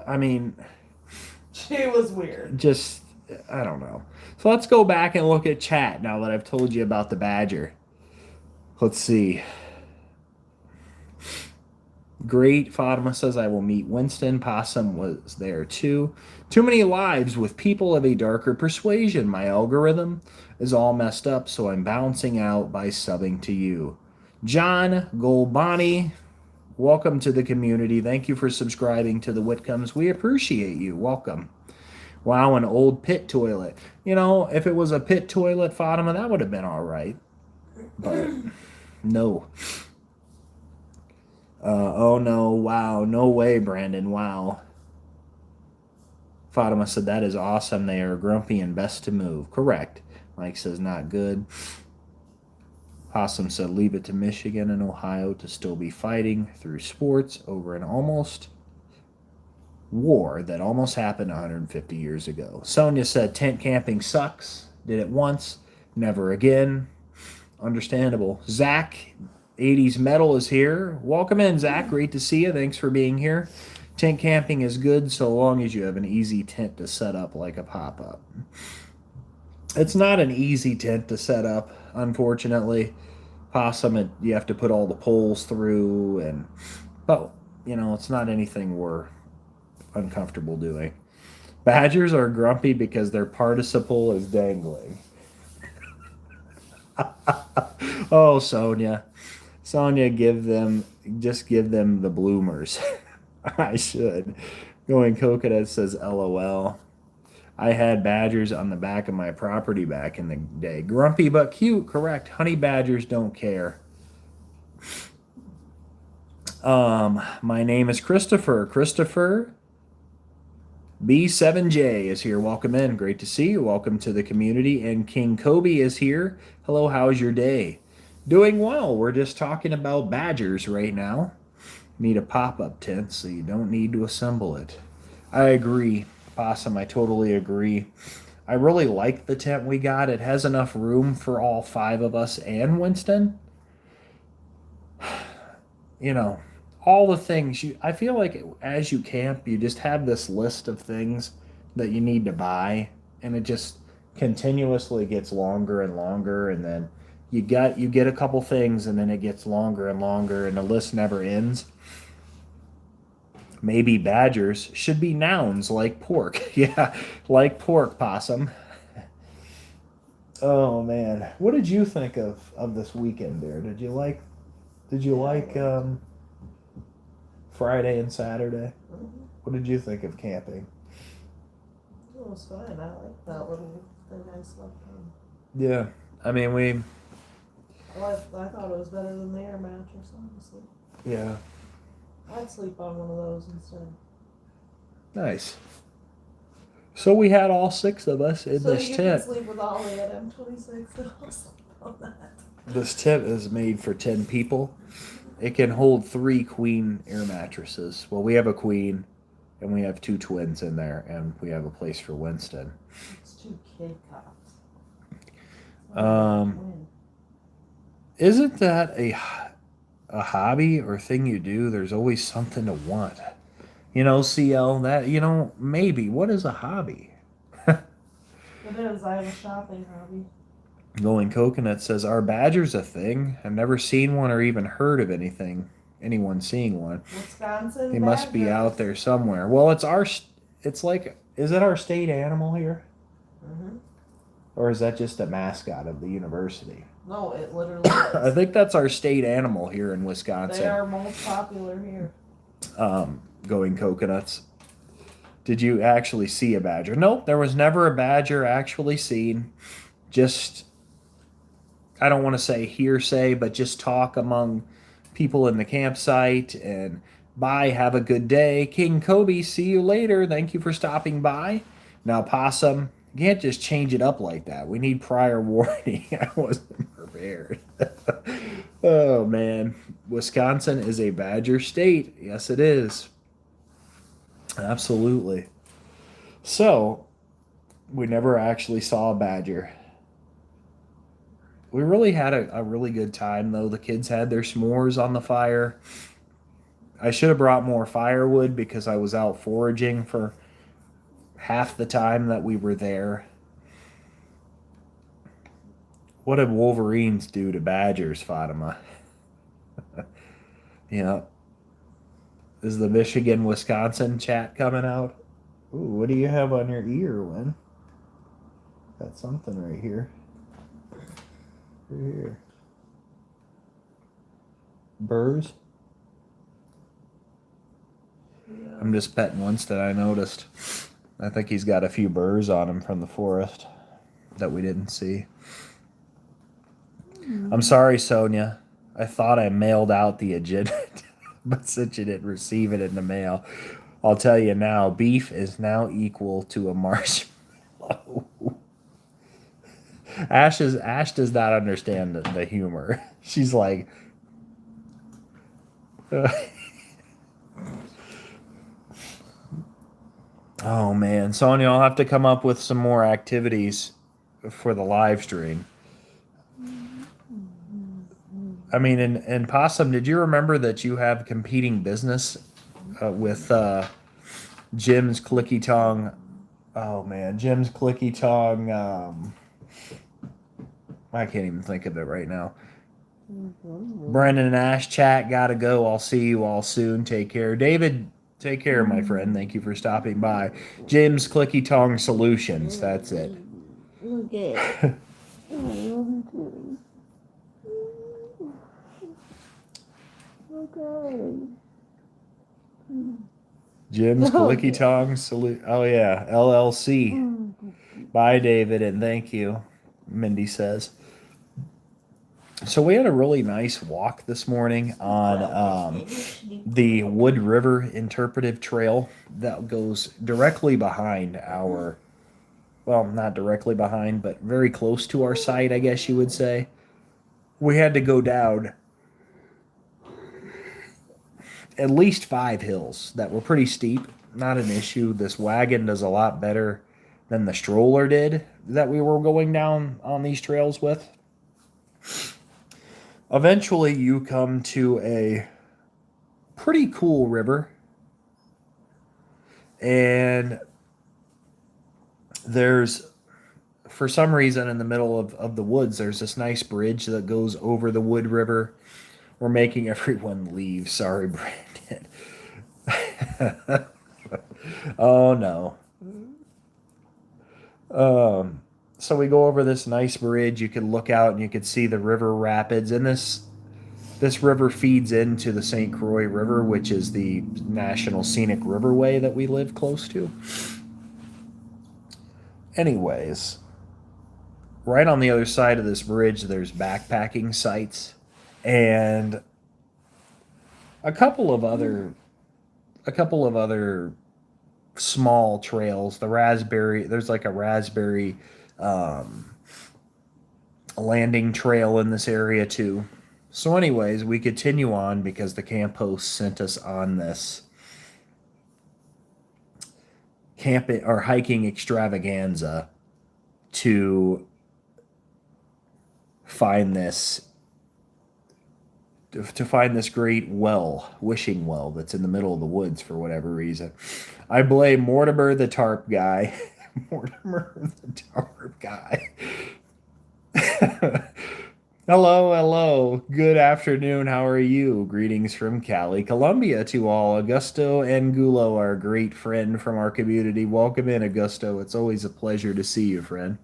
S1: I mean,
S2: she was weird.
S1: Just, I don't know. So let's go back and look at chat now that I've told you about the badger. Let's see. Great. Fatima says, I will meet Winston. Possum was there too. Too many lives with people of a darker persuasion. My algorithm is all messed up, so I'm bouncing out by subbing to you. John Golbani, welcome to the community. Thank you for subscribing to the Whitcombs. We appreciate you. Welcome. Wow, an old pit toilet. If it was a pit toilet, Fatima, that would have been all right. But no. Oh no, wow, no way, Brandon, wow. Fatima said, that is awesome. They are grumpy and best to move. Correct. Mike says, not good. Possum said, leave it to Michigan and Ohio to still be fighting through sports over an almost war that almost happened 150 years ago. Sonia said, tent camping sucks. Did it once, never again. Understandable. Zach, 80s Metal, is here. Welcome in, Zach. Great to see you. Thanks for being here. Tent camping is good so long as you have an easy tent to set up like a pop-up. It's not an easy tent to set up, unfortunately. Possum, you have to put all the poles through, but it's not anything we're uncomfortable doing. Badgers are grumpy because their participle is dangling. Oh, Sonia. Sonia, give them the bloomers. I should. Going coconut says LOL. I had badgers on the back of my property back in the day. Grumpy but cute, correct. Honey badgers don't care. My name is Christopher. Christopher B7J is here. Welcome in. Great to see you. Welcome to the community. And King Kobe is here. Hello, how's your day? Doing well. We're just talking about badgers right now. Need a pop-up tent, so you don't need to assemble it. I agree, Possum. I totally agree. I really like the tent we got. It has enough room for all five of us and Winston. You know, all the things I feel like as you camp, you just have this list of things that you need to buy, and it just continuously gets longer and longer, and then you get a couple things, and then it gets longer and longer, and the list never ends. Maybe badgers should be nouns like pork. Yeah, like pork, Possum. Oh man, what did you think of this weekend there? Did you like Friday and Saturday?
S2: Mhm.
S1: What did you think of camping?
S2: It was fine. I like that little thing I slept on.
S1: Yeah, I mean
S2: I thought it was better than the air mattress, honestly.
S1: yeah,
S2: I'd sleep on one of those instead.
S1: nice. So we had all six of us in
S2: So
S1: this
S2: you
S1: tent.
S2: can sleep with Ollie at M26 and I'll sleep on that.
S1: This tent is made for 10 people. It can hold 3 queen air mattresses. Well, we have a queen, and we have 2 twins in there, and we have a place for Winston.
S2: It's 2 kid cots.
S1: Um, Isn't that a hobby or thing you do? There's always something to want. You know, CL, that, maybe. What is a hobby?
S2: It is. I have a shopping hobby.
S1: Going Coconut says, are badgers a thing? I've never seen one or even heard of anyone seeing one.
S2: Wisconsin
S1: They must be out there somewhere. Well, it's like, is it our state animal here?
S2: Mm-hmm.
S1: Or is that just a mascot of the university?
S2: No, it literally is.
S1: I think that's our state animal here in Wisconsin.
S2: They are most popular here.
S1: Going Coconuts. Did you actually see a badger? Nope, there was never a badger actually seen. Just, I don't want to say hearsay, but just talk among people in the campsite and bye, have a good day. King Kobe, see you later. Thank you for stopping by. Now, Possum, you can't just change it up like that. We need prior warning. I wasn't prepared. Oh, man. Wisconsin is a badger state. Yes, it is. Absolutely. So, we never actually saw a badger. We really had a really good time, though. The kids had their s'mores on the fire. I should have brought more firewood because I was out foraging for half the time that we were there. What did Wolverines do to badgers, Fatima? Yeah. Is the Michigan Wisconsin chat coming out? Ooh, what do you have on your ear, Win? Got something right here. Right here. Burrs?
S2: Yeah.
S1: I'm just petting Winston, I noticed. I think he's got a few burrs on him from the forest that we didn't see. I'm sorry, Sonia. I thought I mailed out the agenda, but since you didn't receive it in the mail, I'll tell you now, beef is now equal to a marshmallow. Ash does not understand the humor. She's like, oh man, Sonia, I'll have to come up with some more activities for the live stream. I mean, and Possum, did you remember that you have competing business with Jim's Clicky Tongue? Oh man, Jim's Clicky Tongue. I can't even think of it right now. Brendan and Ash chat, gotta go. I'll see you all soon. Take care. David, take care, my friend. Thank you for stopping by. Jim's Clicky Tongue Solutions. That's it.
S3: Okay.
S2: Okay.
S1: Jim's Clicky
S2: Okay.
S1: Tongs salute. Oh yeah, LLC. Bye, David, and thank you. Mindy says. So we had a really nice walk this morning on the Wood River Interpretive Trail that goes directly behind our, well, not directly behind, but very close to our site, I guess you would say. We had to go down at least 5 hills that were pretty steep. Not an issue. This wagon does a lot better than the stroller did that we were going down on these trails with. Eventually, you come to a pretty cool river, and there's, for some reason, in the middle of the woods, there's this nice bridge that goes over the Wood River. We're making everyone leave. Sorry, Brandon. Oh no. So we go over this nice bridge. You can look out and you can see the river rapids, and this river feeds into the St. Croix River, which is the National Scenic Riverway that we live close to. Anyways, right on the other side of this bridge, there's backpacking sites and a couple of other small trails. There's like a raspberry landing trail in this area too. So, anyways, we continue on because the camp host sent us on this camping or hiking extravaganza to find this great wishing well that's in the middle of the woods for whatever reason. I blame Mortimer the tarp guy. Mortimer the tarp guy. Hello, hello. Good afternoon. How are you? Greetings from Cali, Colombia to all. Augusto Angulo, our great friend from our community. Welcome in, Augusto. It's always a pleasure to see you, friend.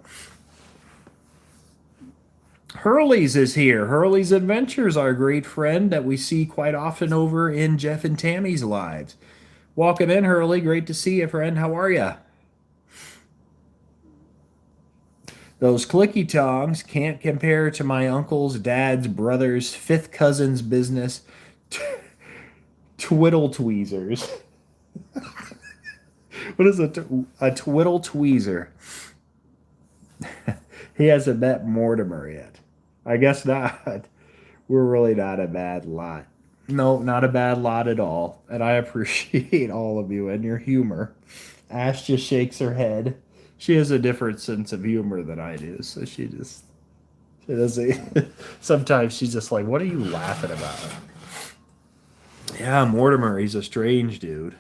S1: Hurley's is here. Hurley's Adventures, our great friend that we see quite often over in Jeff and Tammy's lives. Welcome in, Hurley. Great to see you, friend. How are you? Those clicky tongs can't compare to my uncle's, dad's, brother's, fifth cousin's business. Twiddle tweezers. What is a twiddle tweezer? He hasn't met Mortimer yet. I guess not. We're really not a bad lot. No, not a bad lot at all. And I appreciate all of you and your humor. Ash just shakes her head. She has a different sense of humor than I do, so she doesn't. Sometimes she's just like, "What are you laughing about?" Yeah, Mortimer, he's a strange dude.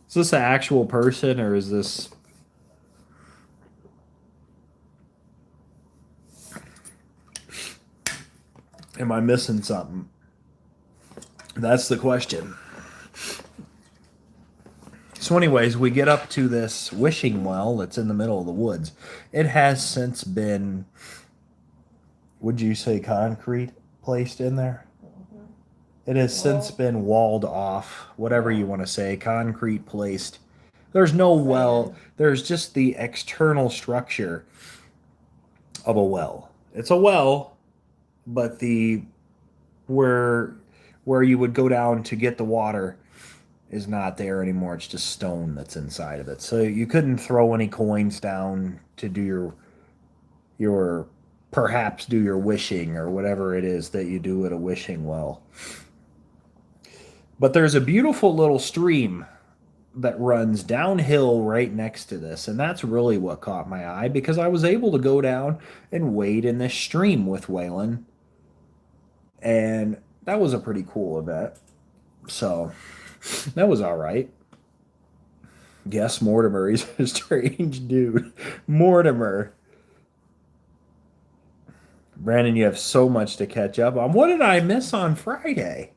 S1: Is this an actual person or is this? Am I missing something? That's the question. So, anyways, we get up to this wishing well that's in the middle of the woods. It has since been, would you say, concrete placed in there? It has since been walled off, whatever you want to say, concrete placed. There's no well, there's just the external structure of a well. It's a well, but the where where you would go down to get the water is not there anymore. It's just stone that's inside of it. So you couldn't throw any coins down to do your perhaps do your wishing or whatever it is that you do at a wishing well. But there's a beautiful little stream that runs downhill right next to this, and that's really what caught my eye because I was able to go down and wade in this stream with Waylon, and that was a pretty cool event. So that was all right. Yes, Mortimer, he's a strange dude. Mortimer. Brandon, you have so much to catch up on. What did I miss on Friday?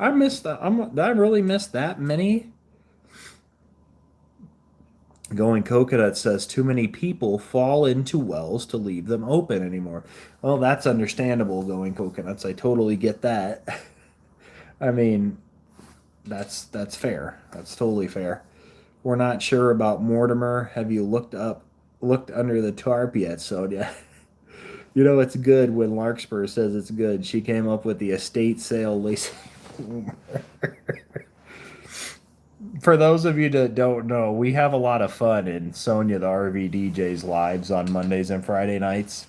S1: I missed that. Did I really miss that many? Going Coconut says too many people fall into wells to leave them open anymore. Well, that's understandable, Going Coconuts. I totally get that. I mean, that's fair. That's totally fair. We're not sure about Mortimer. Have you looked under the tarp yet, Sonia? You know it's good when Larkspur says it's good. She came up with the estate sale Lacey. For those of you that don't know, we have a lot of fun in Sonia the RV DJ's lives on Mondays and Friday nights.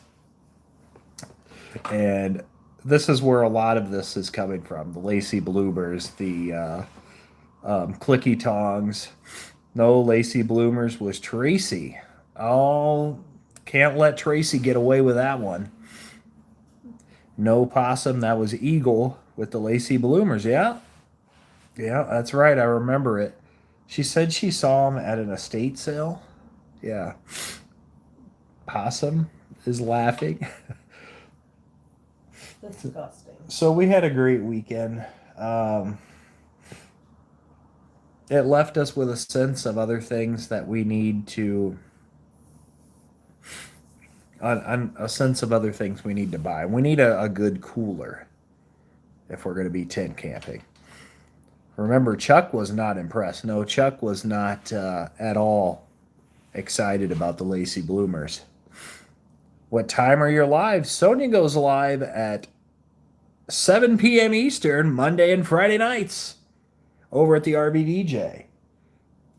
S1: And this is where a lot of this is coming from. The Lacey Bloomers, the Clicky Tongs. No, Lacey Bloomers was Tracy. Oh, can't let Tracy get away with that one. No Possum, that was Eagle with the Lacey Bloomers. Yeah, yeah, that's right. I remember it. She said she saw him at an estate sale. Yeah. Possum is laughing.
S2: Disgusting.
S1: So we had a great weekend. Um, it left us with a sense of other things that we need to, a sense of other things we need to buy. We need a good cooler if we're going to be tent camping. Remember, Chuck was not impressed. No, Chuck was not at all excited about the Lacey Bloomers. What time are your lives? Sonia goes live at 7 p.m. Eastern, Monday and Friday nights, over at the RBDJ.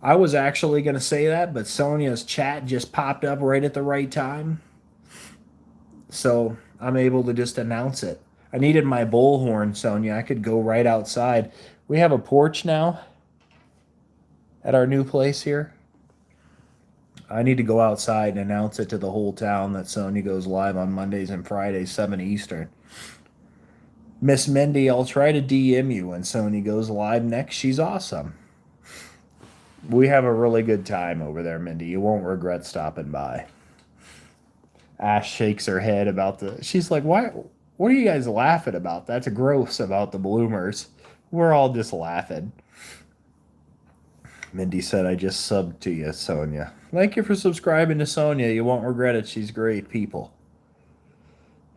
S1: I was actually going to say that, but Sonia's chat just popped up right at the right time. So I'm able to just announce it. I needed my bullhorn, Sonia. I could go right outside. We have a porch now at our new place here. I need to go outside and announce it to the whole town that Sonia goes live on Mondays and Fridays, 7 Eastern. Miss Mindy, I'll try to DM you when Sonia goes live next. She's awesome. We have a really good time over there, Mindy. You won't regret stopping by. Ash shakes her head about the... She's like, why? What are you guys laughing about? That's gross about the bloomers. We're all just laughing. Mindy said, I just subbed to you, Sonia. Thank you for subscribing to Sonia. You won't regret it. She's great people.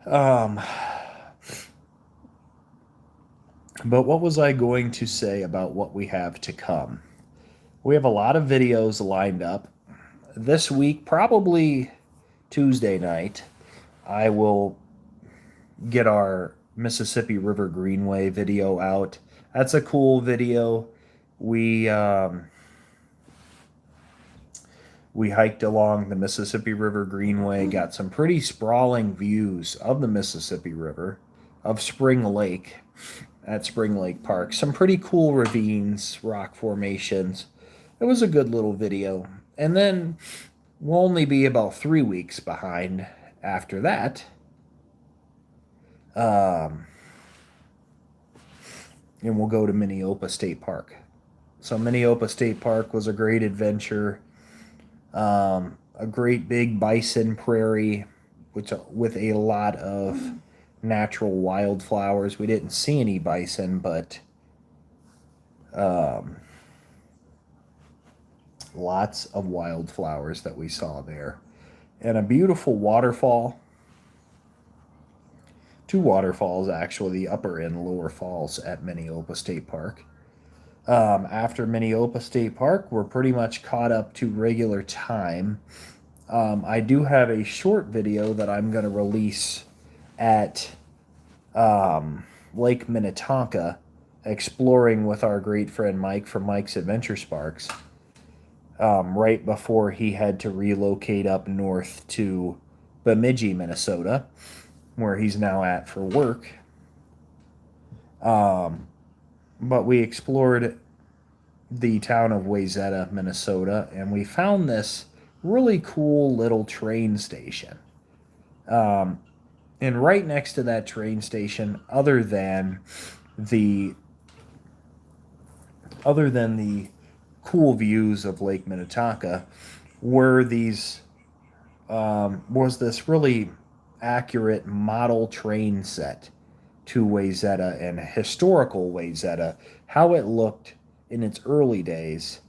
S1: But what was I going to say about what we have to come? We have a lot of videos lined up. This week, probably Tuesday night, I will get our Mississippi River Greenway video out. That's a cool video. We hiked along the Mississippi River Greenway, got some pretty sprawling views of the Mississippi River, of Spring Lake at Spring Lake Park. Some pretty cool ravines, rock formations. It was a good little video. And then we'll only be about 3 weeks behind after that. And we'll go to Minneopa State Park. So Minneopa State Park was a great adventure. A great big bison prairie, which with a lot of natural wildflowers. We didn't see any bison, but lots of wildflowers that we saw there. And a beautiful waterfall. Two waterfalls, actually, the upper and lower falls at Minneopa State Park. After Minneopa State Park, we're pretty much caught up to regular time. I do have a short video that I'm going to release at Lake Minnetonka, exploring with our great friend Mike from Mike's Adventure Sparks, right before he had to relocate up north to Bemidji, Minnesota, where he's now at for work. But we explored the town of Wayzata, Minnesota, and we found this really cool little train station. And right next to that train station, other than the cool views of Lake Minnetonka, was this really accurate model train set to Wayzata and historical Wayzata, how it looked in its early days.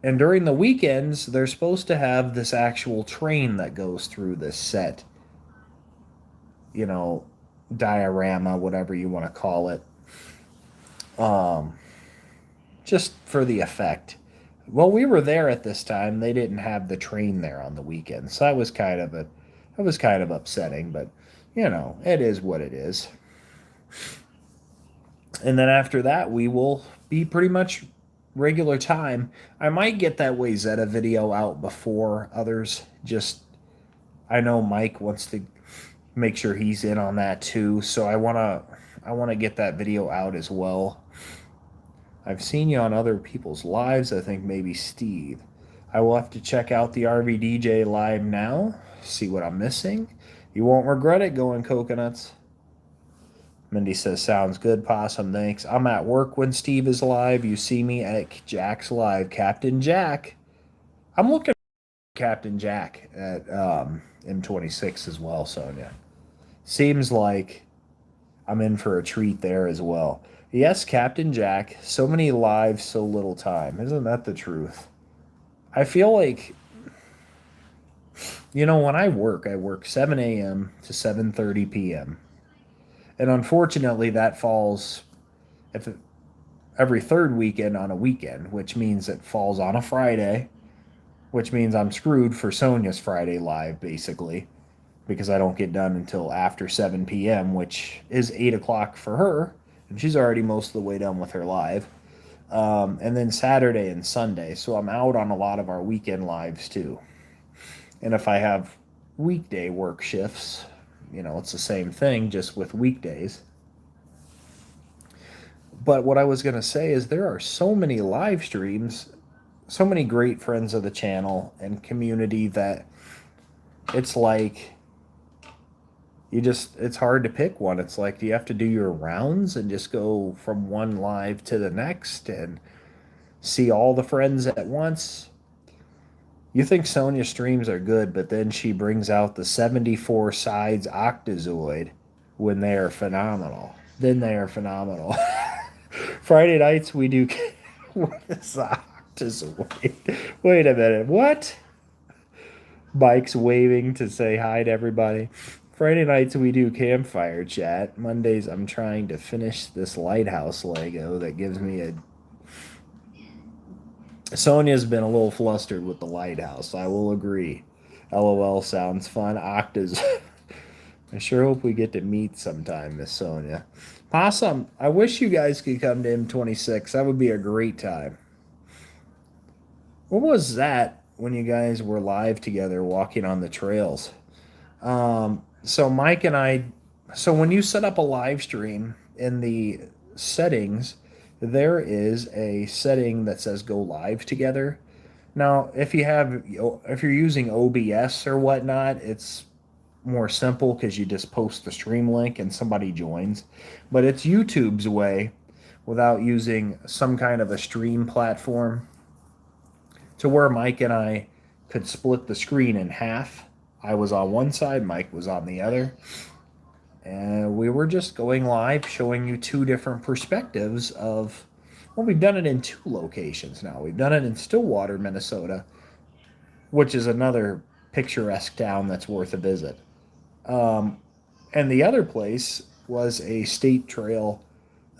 S1: And during the weekends, they're supposed to have this actual train that goes through this set, diorama, whatever you want to call it. um, just for the effect. Well, we were there at this time. They didn't have the train there on the weekend, so that was kind of upsetting. But it is what it is. And then after that, we will be pretty much regular time. I might get that Wayzata video out before others. Just I know Mike wants to make sure he's in on that too, so I want to get that video out as well. I've seen you on other people's lives. I think maybe Steve. I will have to check out the RVDJ live now, see what I'm missing. You won't regret it going coconuts. Mindy says, sounds good, Possum. Thanks. I'm at work when Steve is live. You see me at Jack's live. Captain Jack. I'm looking for Captain Jack at M26 as well, Sonia. Seems like I'm in for a treat there as well. Yes, Captain Jack. So many lives, so little time. Isn't that the truth? I feel like, when I work 7 a.m. to 7:30 p.m. And unfortunately, that falls if it, every third weekend on a weekend, which means it falls on a Friday, which means I'm screwed for Sonia's Friday live, basically, because I don't get done until after 7 p.m., which is 8 o'clock for her, and she's already most of the way done with her live. And then Saturday and Sunday, so I'm out on a lot of our weekend lives too. And if I have weekday work shifts, it's the same thing, just with weekdays. But what I was going to say is there are so many live streams, so many great friends of the channel and community that it's like it's hard to pick one. It's like, do you have to do your rounds and just go from one live to the next and see all the friends at once? You think Sonia streams are good, but then she brings out the 74 sides Octazoid when they are phenomenal. Then they are phenomenal. Friday nights we do. What is Octazoid? Wait a minute. What? Mike's waving to say hi to everybody. Friday nights we do campfire chat. Mondays I'm trying to finish this lighthouse Lego that gives me a. Sonia's been a little flustered with the lighthouse. I will agree. LOL sounds fun. Octas. I sure hope we get to meet sometime, Miss Sonia. Possum, I wish you guys could come to M26. That would be a great time. What was that when you guys were live together walking on the trails? So Mike and I, so when you set up a live stream in the settings, there is a setting that says go live together. Now, if you're using OBS or whatnot, it's more simple because you just post the stream link and somebody joins. But it's YouTube's way, without using some kind of a stream platform, to where Mike and I could split the screen in half. I was on one side, Mike was on the other. And we were just going live, showing you two different perspectives of, well, we've done it in two locations now. We've done it in Stillwater, Minnesota, which is another picturesque town that's worth a visit. And the other place was a state trail,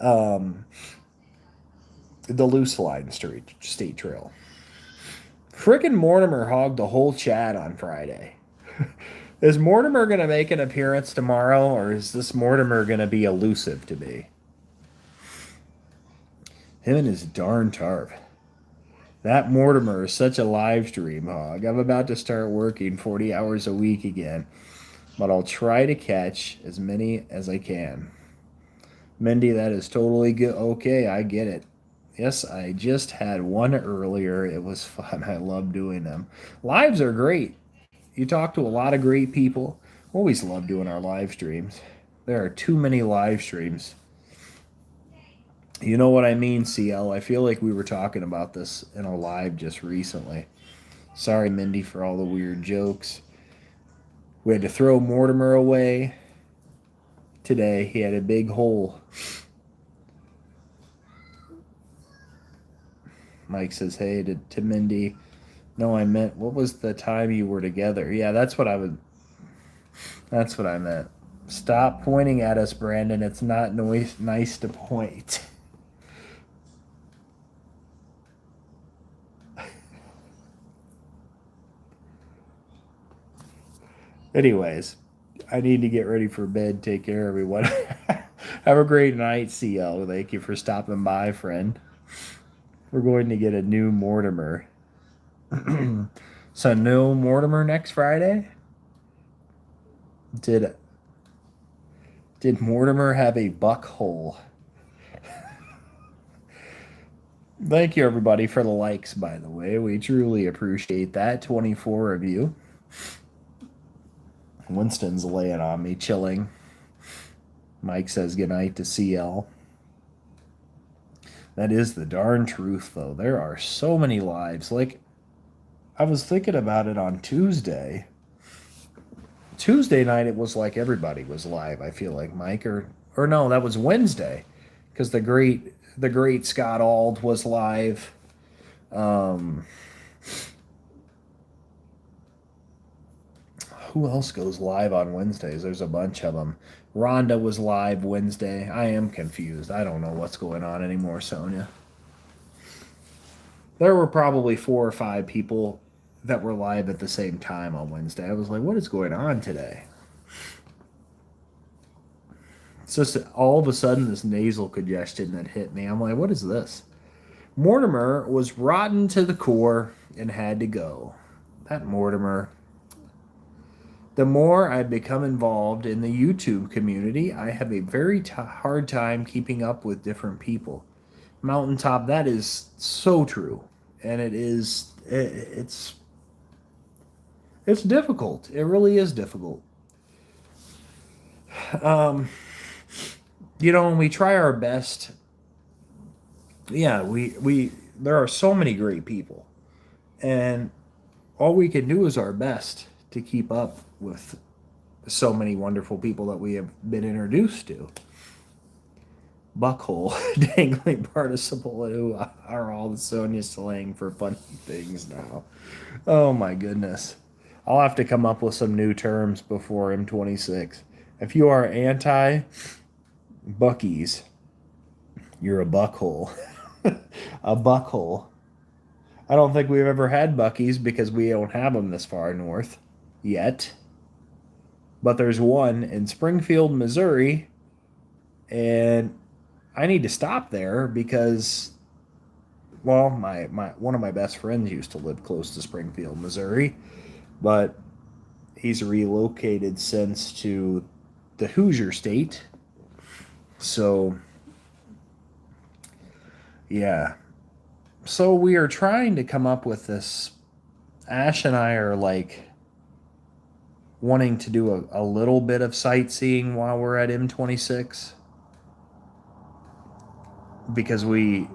S1: the Loose Line State Trail. Frickin' Mortimer hogged the whole chat on Friday. Is Mortimer going to make an appearance tomorrow, or is this Mortimer going to be elusive to me? Him and his darn tarp. That Mortimer is such a live stream hog. I'm about to start working 40 hours a week again, but I'll try to catch as many as I can. Mindy, that is totally good. Okay, I get it. Yes, I just had one earlier. It was fun. I love doing them. Lives are great. You talk to a lot of great people. Always love doing our live streams. There are too many live streams. You know what I mean, CL? I feel like we were talking about this in a live just recently. Sorry, Mindy, for all the weird jokes. We had to throw Mortimer away today. He had a big hole. Mike says, hey, to Mindy. No, I meant, what was the time you were together? Yeah, that's what I meant. Stop pointing at us, Brandon. It's not nice to point. Anyways, I need to get ready for bed. Take care, everyone. Have a great night, CL. Thank you for stopping by, friend. We're going to get a new Mortimer. So, no Mortimer next Friday? Did Mortimer have a buck hole? Thank you, everybody, for the likes, by the way. We truly appreciate that. 24 of you. Winston's laying on me, chilling. Mike says goodnight to CL. That is the darn truth, though. There are so many lives. Like, I was thinking about it on Tuesday. Tuesday night, it was like everybody was live, I feel like, Mike. Or no, that was Wednesday. Because the great Scott Ald was live. Who else goes live on Wednesdays? There's a bunch of them. Rhonda was live Wednesday. I am confused. I don't know what's going on anymore, Sonia. There were probably 4 or 5 people that were live at the same time on Wednesday. I was like, what is going on today? It's just all of a sudden this nasal congestion that hit me. I'm like, what is this? Mortimer was rotten to the core and had to go. That Mortimer. The more I become involved in the YouTube community, I have a very hard time keeping up with different people. Mountaintop, that is so true. And it's difficult. It really is difficult. When we try our best, yeah, we there are so many great people. And all we can do is our best to keep up with so many wonderful people that we have been introduced to. Buckhole, dangling participle, who are all the Sonia slang for funny things now. Oh my goodness. I'll have to come up with some new terms before M26. If you are anti Buckies, you're a buckhole. A buckhole. I don't think we've ever had Buckies because we don't have them this far north yet. But there's one in Springfield, Missouri, and I need to stop there because, well, my one of my best friends used to live close to Springfield, Missouri, but he's relocated since to the Hoosier State. So, yeah. So we are trying to come up with this. Ash and I are like wanting to do a little bit of sightseeing while we're at M26 because we're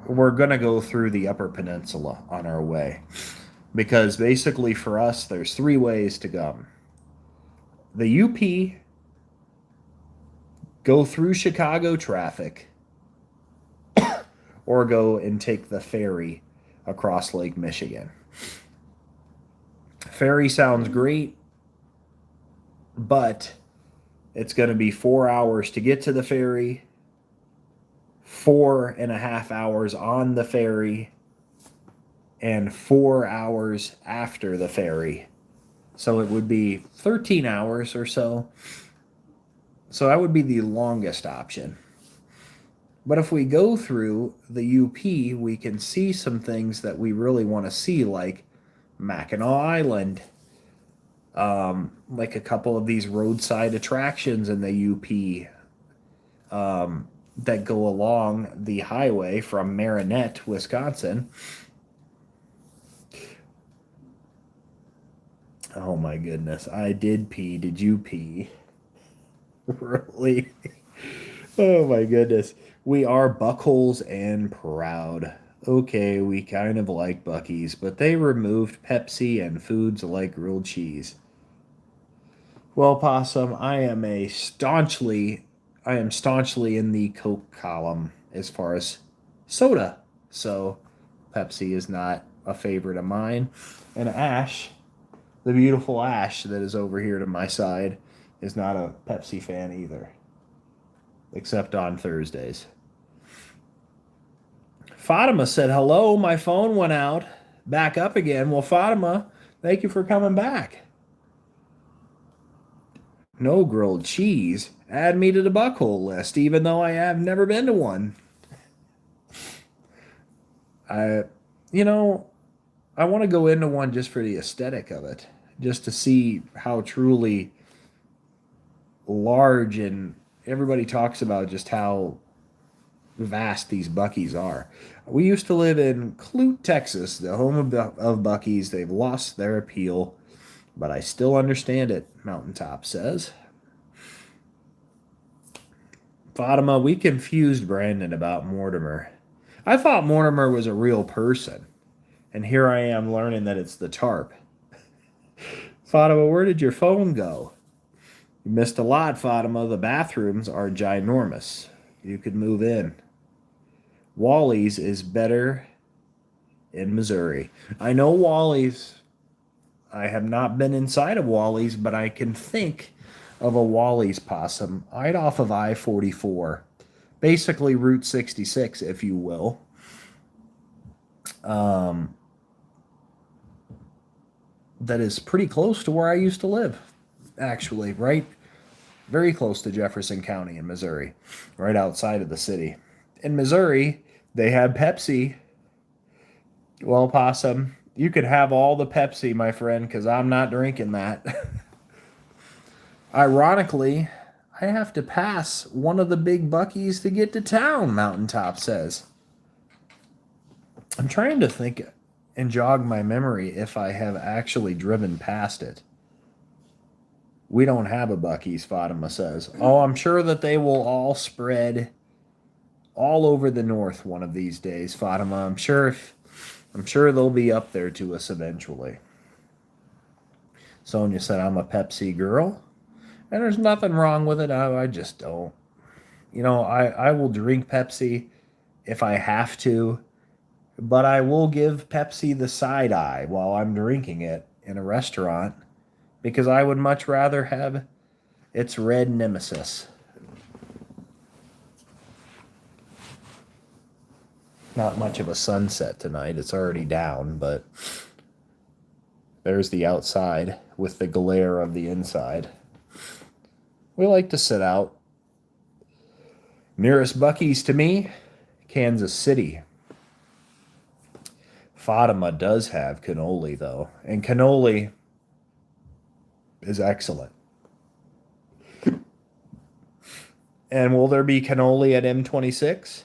S1: going to go through the Upper Peninsula on our way. Because basically for us, there's 3 ways to go. The UP, go through Chicago traffic, or go and take the ferry across Lake Michigan. Ferry sounds great, but it's going to be 4 hours to get to the ferry, 4.5 hours on the ferry, and 4 hours after the ferry. So it would be 13 hours or so. So that would be the longest option. But if we go through the UP, we can see some things that we really want to see, like Mackinac Island, like a couple of these roadside attractions in the UP that go along the highway from Marinette, Wisconsin. Oh my goodness. I did pee. Did you pee? Really? Oh my goodness. We are buckholes and proud. Okay, we kind of like Buc-ee's, but they removed Pepsi and foods like grilled cheese. Well, Possum, I am staunchly in the Coke column as far as soda. So Pepsi is not a favorite of mine. And Ash, the beautiful Ash that is over here to my side, is not a Pepsi fan either. Except on Thursdays. Fatima said, hello, my phone went out. Back up again. Well, Fatima, thank you for coming back. No grilled cheese. Add me to the buckhole list, even though I have never been to one. I, you know, I want to go into one just for the aesthetic of it, just to see how truly large, and everybody talks about just how vast these Buc-ee's are. We used to live in Clute, Texas, the home of Buc-ee's. They've lost their appeal, but I still understand it, Mountaintop says. Fatima, we confused Brandon about Mortimer. I thought Mortimer was a real person, and here I am learning that it's the tarp. Fatima, where did your phone go? You missed a lot, Fatima. The bathrooms are ginormous. You could move in. Wally's is better in Missouri. I know Wally's. I have not been inside of Wally's, but I can think of a Wally's possum right off of I-44. Basically Route 66, if you will. That is pretty close to where I used to live, actually, right? Very close to Jefferson County in Missouri, right outside of the city. In Missouri, they have Pepsi. Well, possum, you could have all the Pepsi, my friend, because I'm not drinking that. Ironically, I have to pass one of the big Buc-ee's to get to town, Mountaintop says. I'm trying to think and jog my memory if I have actually driven past it. We don't have a Buc-ee's, Fatima says. Oh, I'm sure that they will all spread all over the north one of these days, Fatima. I'm sure they'll be up there to us eventually. Sonia said, I'm a Pepsi girl. And there's nothing wrong with it. I just don't. I will drink Pepsi if I have to, but I will give Pepsi the side eye while I'm drinking it in a restaurant because I would much rather have its red nemesis. Not much of a sunset tonight. It's already down, but there's the outside with the glare of the inside. We like to sit out. Nearest Buc-ee's to me, Kansas City. Fatima does have cannoli, though, and cannoli is excellent. And will there be cannoli at M26?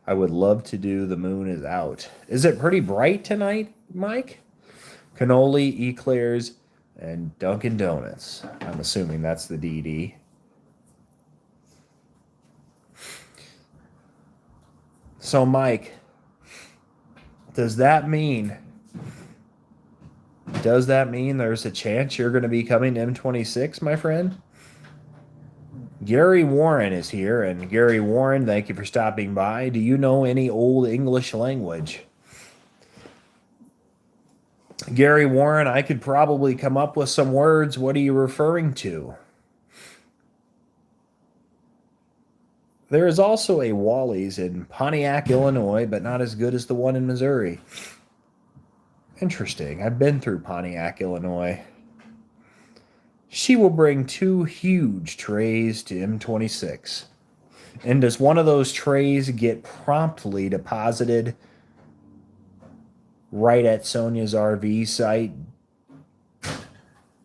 S1: I would love to do The Moon Is Out. Is it pretty bright tonight, Mike? Cannoli, eclairs, and Dunkin' Donuts. I'm assuming that's the DD. So, Mike, does that mean there's a chance you're going to be coming to M26, my friend? Gary Warren is here, and Gary Warren, thank you for stopping by. Do you know any old English language? Gary Warren, I could probably come up with some words. What are you referring to? There is also a Wally's in Pontiac, Illinois, but not as good as the one in Missouri. Interesting. I've been through Pontiac, Illinois. She will bring 2 huge trays to M26. And does one of those trays get promptly deposited right at Sonia's RV site?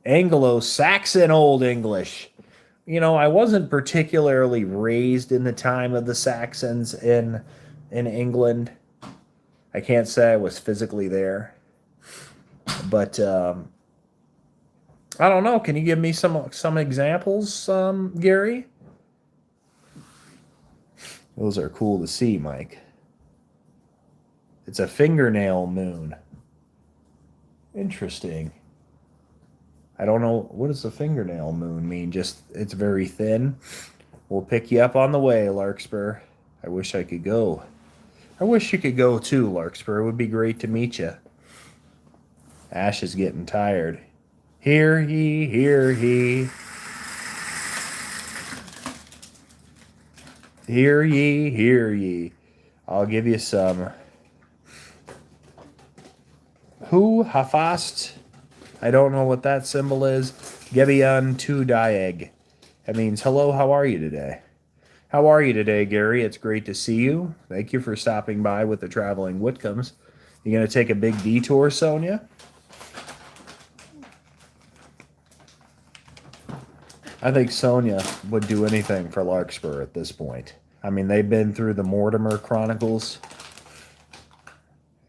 S1: Anglo-Saxon Old English. I wasn't particularly raised in the time of the Saxons in England. I can't say I was physically there. But I don't know. Can you give me some examples, Gary? Those are cool to see, Mike. It's a fingernail moon. Interesting. I don't know. What does a fingernail moon mean? Just, it's very thin. We'll pick you up on the way, Larkspur. I wish I could go. I wish you could go too, Larkspur. It would be great to meet you. Ash is getting tired. Hear ye, hear ye. Hear ye, hear ye. I'll give you some. Who hafast I don't know what that symbol is. Gebion tu Dieg. That means, hello, how are you today? How are you today, Gary? It's great to see you. Thank you for stopping by with the Traveling Whitcombs. You going to take a big detour, Sonia? I think Sonia would do anything for Larkspur at this point. I mean, they've been through the Mortimer Chronicles.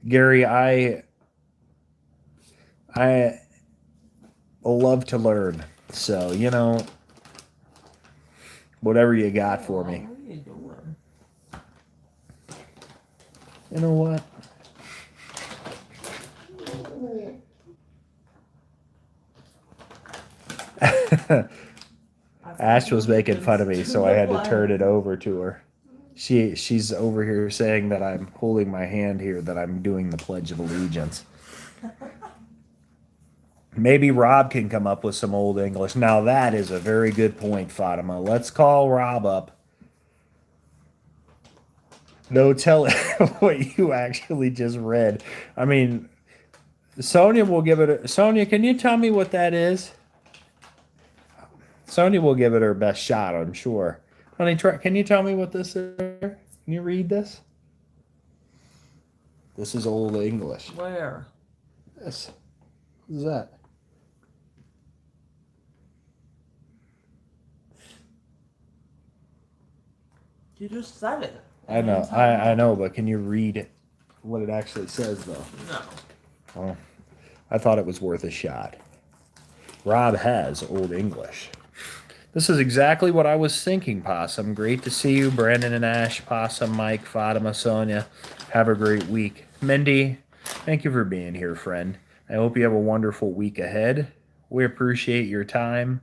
S1: Gary, I love to learn. So, whatever you got for me.
S2: What are you doing?
S1: You know what? Ash was making fun of me, so I had to turn it over to her. She's over here saying that I'm holding my hand here, that I'm doing the Pledge of Allegiance. Maybe Rob can come up with some old English. Now that is a very good point, Fatima. Let's call Rob up. No, tell what you actually just read. I mean, Sonia will give it. Sonia, can you tell me what that is? Sonia will give it her best shot, I'm sure. Honey, can you tell me what this is? Can you read this? This is Old English.
S2: Where?
S1: This. What is that?
S2: You just said it.
S1: I know, I know, but can you read it? What it actually says, though?
S2: No.
S1: Well, I thought it was worth a shot. Rob has Old English. This is exactly what I was thinking, Possum. Great to see you, Brandon and Ash, Possum, Mike, Fatima, Sonia. Have a great week. Mindy, thank you for being here, friend. I hope you have a wonderful week ahead. We appreciate your time,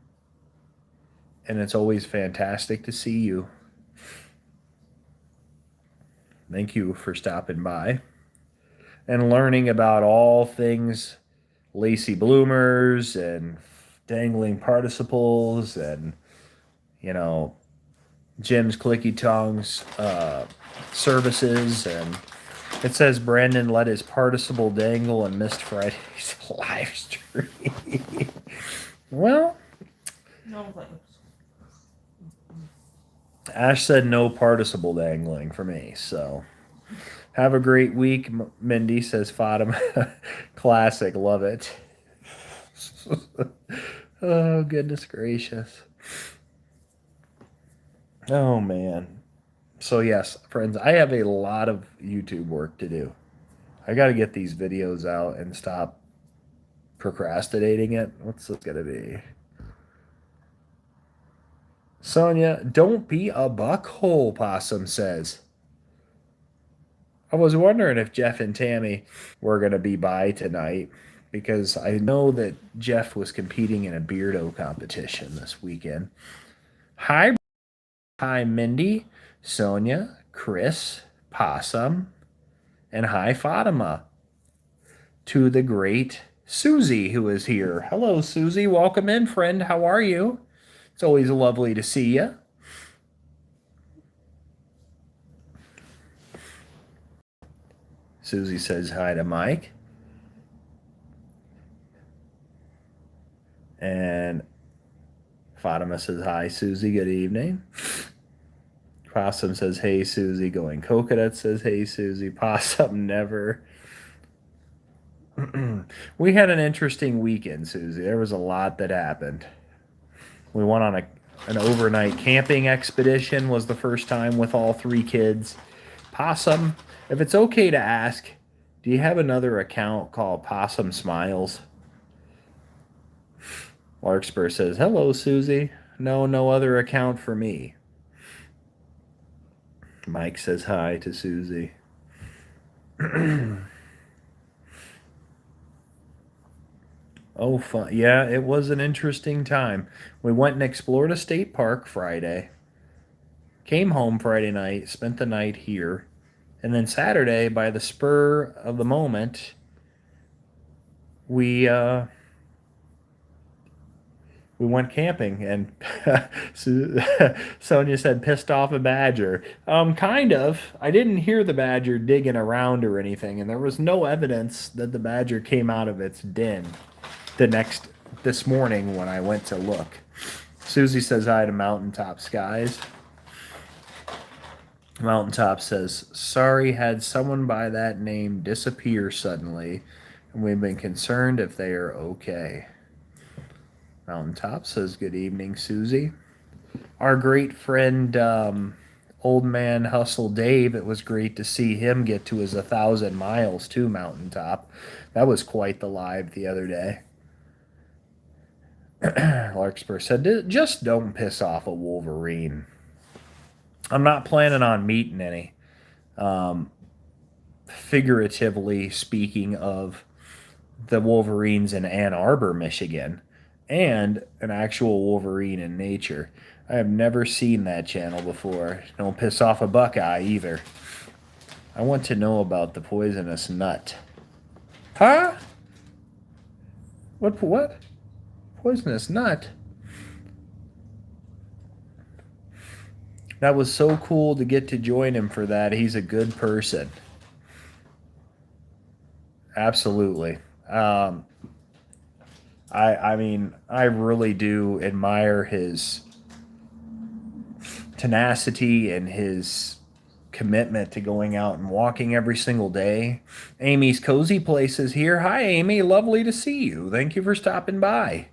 S1: and it's always fantastic to see you. Thank you for stopping by and learning about all things lacy bloomers and dangling participles and, Jim's clicky tongues services. And it says Brandon let his participle dangle and missed Friday's live stream. Well,
S2: No thanks.
S1: Ash said no participle dangling for me, so have a great week. Mindy says Fatima. Classic, love it. Oh, goodness gracious. Oh, man. So, yes, friends, I have a lot of YouTube work to do. I got to get these videos out and stop procrastinating it. What's this going to be? Sonia, don't be a buckhole, Possum says. I was wondering if Jeff and Tammy were going to be by tonight because I know that Jeff was competing in a Beardo competition this weekend. Hi, Mindy, Sonia, Chris, Possum, and hi, Fatima. To the great Susie who is here. Hello, Susie. Welcome in, friend. How are you? It's always lovely to see you. Susie says hi to Mike. And Fatima says hi, Susie. Good evening. Possum says, hey, Susie. Going Coconut says, hey, Susie. Possum never. We had an interesting weekend, Susie. There was a lot that happened. We went on an overnight camping expedition, was the first time with all three kids. Possum, if it's okay to ask, do you have another account called Possum Smiles? Larkspur says, hello, Susie. No other account for me. Mike says hi to Susie. Oh, fun. Yeah, it was an interesting time. We went and explored a state park Friday. Came home Friday night, spent the night here. And then Saturday, by the spur of the moment, we went camping, and Sonia said pissed off a badger. Kind of. I didn't hear the badger digging around or anything, and there was no evidence that the badger came out of its den. this morning when I went to look. Susie says hi to Mountaintop Skies. Mountaintop says, sorry, had someone by that name disappear suddenly, and we've been concerned if they are okay. Mountaintop says, good evening, Susie. Our great friend, Old Man Hustle Dave, it was great to see him get to his 1,000 miles too, Mountaintop. That was quite the live the other day. Larkspur said, just don't piss off a Wolverine. I'm not planning on meeting any. Figuratively speaking of the Wolverines in Ann Arbor, Michigan, and an actual Wolverine in nature. I have never seen that channel before. Don't piss off a Buckeye either. I want to know about the poisonous nut. Huh? What? Poisonous nut? That was so cool to get to join him for that. He's a good person. Absolutely. I mean, I really do admire his tenacity and his commitment to going out and walking every single day. Amy's Cozy Place is here. Hi, Amy. Lovely to see you. Thank you for stopping by.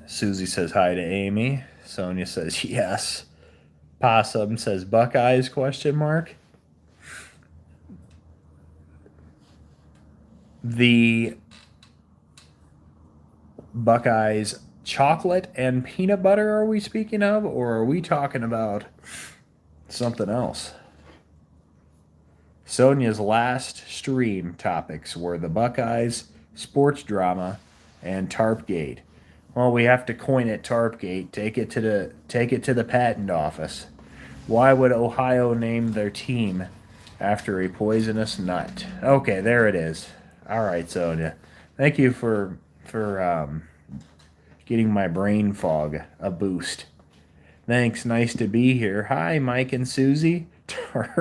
S1: Susie says hi to Amy. Sonia says yes. Possum says Buckeyes, question mark. The Buckeyes chocolate and peanut butter are we speaking of, or are we talking about something else? Sonia's last stream topics were the Buckeyes, sports drama, and Tarpgate. Well, we have to coin it Tarpgate. Take it to the patent office. Why would Ohio name their team after a poisonous nut? Okay, there it is. All right, Sonia. Thank you for getting my brain fog a boost. Thanks. Nice to be here. Hi, Mike and Susie. Tarpgate.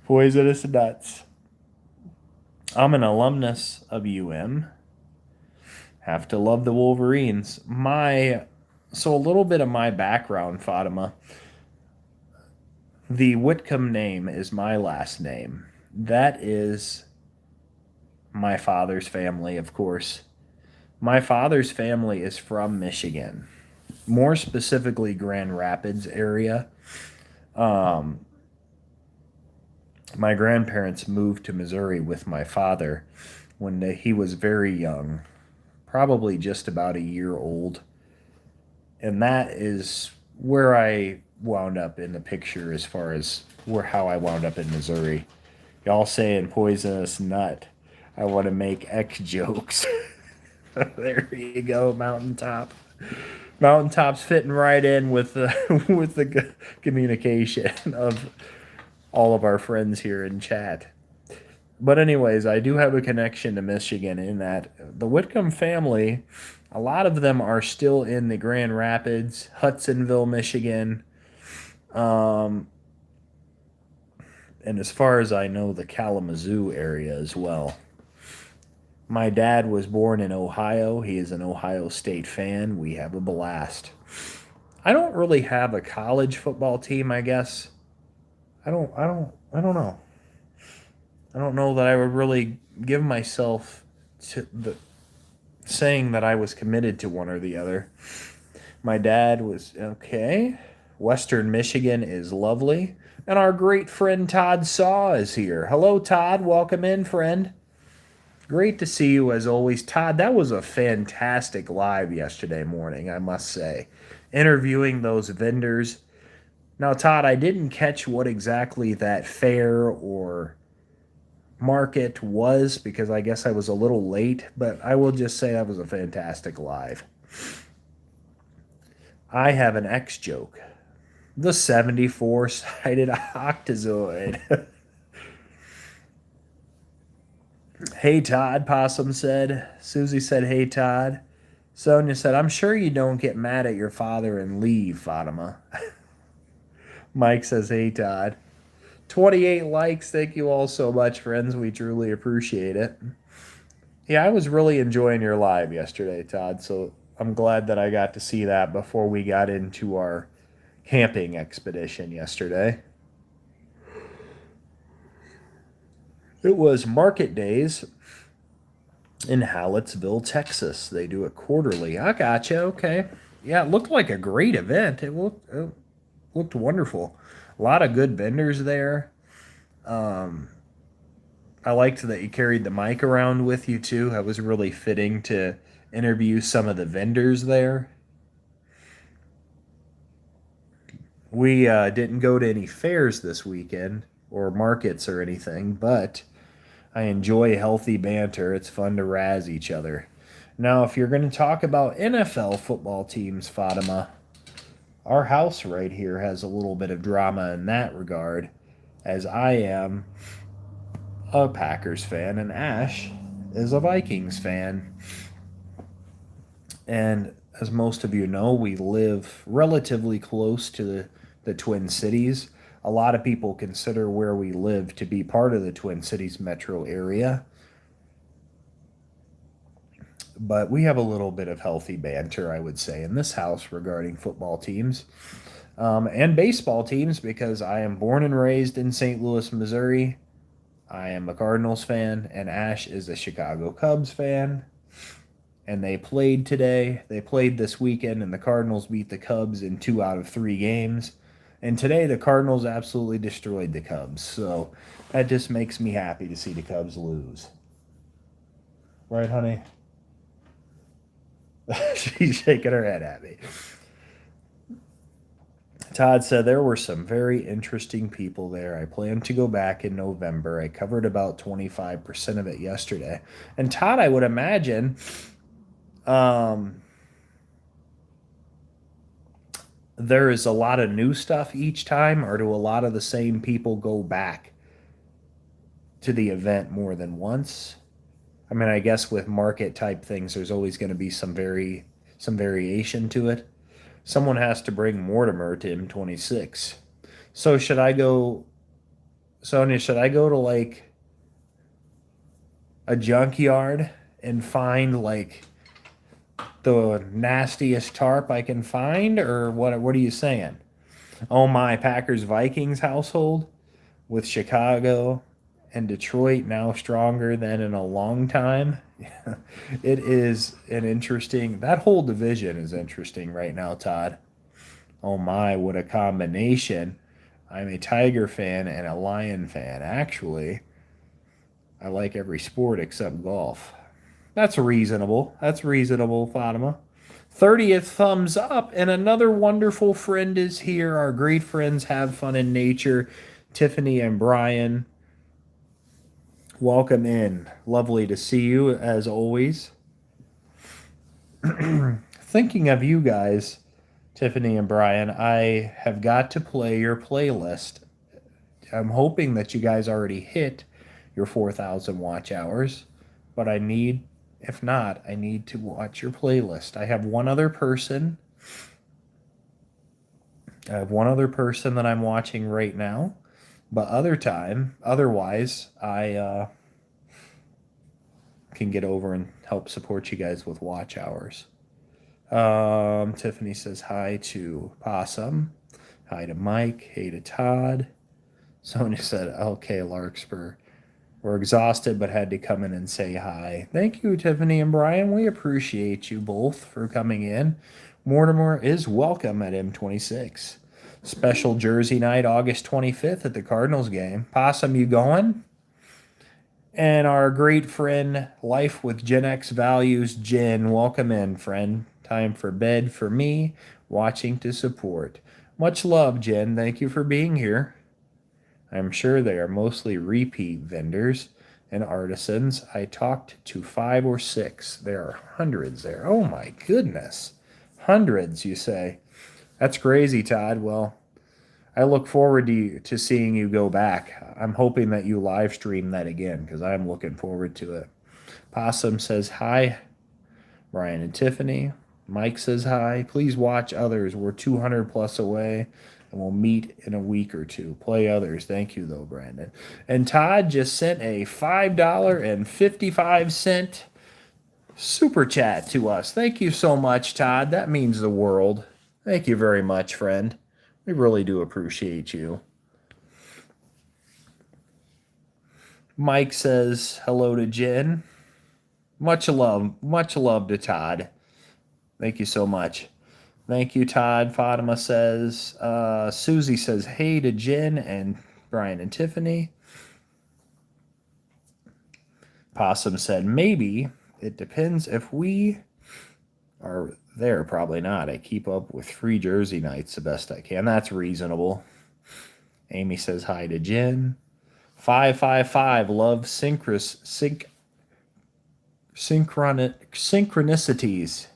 S1: Poisonous nuts. I'm an alumnus of UM. Have to love the Wolverines. So a little bit of my background, Fatima. The Whitcomb name is my last name. That is my father's family, of course. My father's family is from Michigan, more specifically Grand Rapids area. My grandparents moved to Missouri with my father when he was very young, probably just about a year old. And that is where I wound up in the picture as far as how I wound up in Missouri. Y'all saying poisonous nut. I want to make X jokes. There you go, Mountaintop. Mountaintop's fitting right in with the with the communication of all of our friends here in chat. But anyways, I do have a connection to Michigan in that the Whitcomb family, a lot of them are still in the Grand Rapids, Hudsonville, Michigan, and as far as I know, the Kalamazoo area as well. My dad was born in Ohio. He is an Ohio State fan. We have a blast. I don't really have a college football team, I guess. I don't know. I don't know that I would really give myself to the saying that I was committed to one or the other. My dad was okay. Western Michigan is lovely. And our great friend Todd Saw is here. Hello, Todd. Welcome in, friend. Great to see you as always. Todd, that was a fantastic live yesterday morning, I must say. Interviewing those vendors. Now, Todd, I didn't catch what exactly that fair or market was because I guess I was a little late, but I will just say that was a fantastic live. I have an X joke. The 74-sided octozoid. Hey, Todd, Possum said. Susie said, hey, Todd. Sonia said, I'm sure you don't get mad at your father and leave, Fatima. Mike says, hey, Todd. 28 likes. Thank you all so much, friends. We truly appreciate it. Yeah, I was really enjoying your live yesterday, Todd. So I'm glad that I got to see that before we got into our camping expedition yesterday. It was market days in Hallettsville, Texas. They do it quarterly. I gotcha. Okay. Yeah, it looked like a great event. It looked wonderful. A lot of good vendors there. Um, I liked that you carried the mic around with you too. That was really fitting to interview some of the vendors there. We didn't go to any fairs this weekend or markets or anything, but I enjoy healthy banter. It's fun to razz each other. Now, if you're going to talk about NFL football teams, Fatima, our house right here has a little bit of drama in that regard, as I am a Packers fan and Ash is a Vikings fan. And as most of you know, we live relatively close to the Twin Cities. A lot of people consider where we live to be part of the Twin Cities metro area. But we have a little bit of healthy banter, I would say, in this house regarding football teams and baseball teams because I am born and raised in St. Louis, Missouri. I am a Cardinals fan, and Ash is a Chicago Cubs fan. And they played today. They played this weekend, and the Cardinals beat the Cubs in 2 out of 3 games. And today, the Cardinals absolutely destroyed the Cubs. So that just makes me happy to see the Cubs lose. Right, honey? She's shaking her head at me. Todd said there were some very interesting people there. I plan to go back in November. I covered about 25% of it yesterday. And Todd, I would imagine um, there is a lot of new stuff each time, or do a lot of the same people go back to the event more than once? I mean, I guess with market type things, there's always going to be some variation to it. Someone has to bring Mortimer to M26. So should I go, Sonia? Should I go to like a junkyard and find like the nastiest tarp I can find, or what? What are you saying? Oh my, Packers Vikings household with Chicago and Detroit now stronger than in a long time. It is an interesting. That whole division is interesting right now, Todd. Oh my, what a combination. I'm a Tiger fan and a Lion fan. Actually, I like every sport except golf. That's reasonable. That's reasonable, Fatima. 30th thumbs up, and another wonderful friend is here. Our great friends Have Fun in Nature, Tiffany and Brian. Welcome in. Lovely to see you as always. Thinking of you guys, Tiffany and Brian, I have got to play your playlist. I'm hoping that you guys already hit your 4,000 watch hours, but if not, I need to watch your playlist. I have one other person that I'm watching right now, but otherwise, I can get over and help support you guys with watch hours. Tiffany says hi to Possum, hi to Mike, hey to Todd. Sonia said, okay, Larkspur. We're exhausted, but had to come in and say hi. Thank you, Tiffany and Brian. We appreciate you both for coming in. Mortimer is welcome at M26. Special Jersey night, August 25th at the Cardinals game. Possum, you going? And our great friend, Life with Gen X Values, Jen, welcome in, friend. Time for bed for me, watching to support. Much love, Jen. Thank you for being here. I'm sure they are mostly repeat vendors and artisans. I talked to 5 or 6. There are hundreds there. Oh my goodness. Hundreds, you say. That's crazy, Todd. Well, I look forward to seeing you go back. I'm hoping that you live stream that again because I'm looking forward to it. Possum says hi. Brian and Tiffany. Mike says hi. Please watch others. We're 200 plus away. And we'll meet in a week or two. Play others. Thank you, though, Brandon. And Todd just sent a $5.55 super chat to us. Thank you so much, Todd. That means the world. Thank you very much, friend. We really do appreciate you. Mike says hello to Jen. Much love to Todd. Thank you so much. Thank you, Todd. Fatima says, Susie says, hey to Jen and Brian and Tiffany. Possum said, maybe. It depends if we are there. Probably not. I keep up with free Jersey nights the best I can. That's reasonable. Amy says hi to Jen. 555 love synchronicities.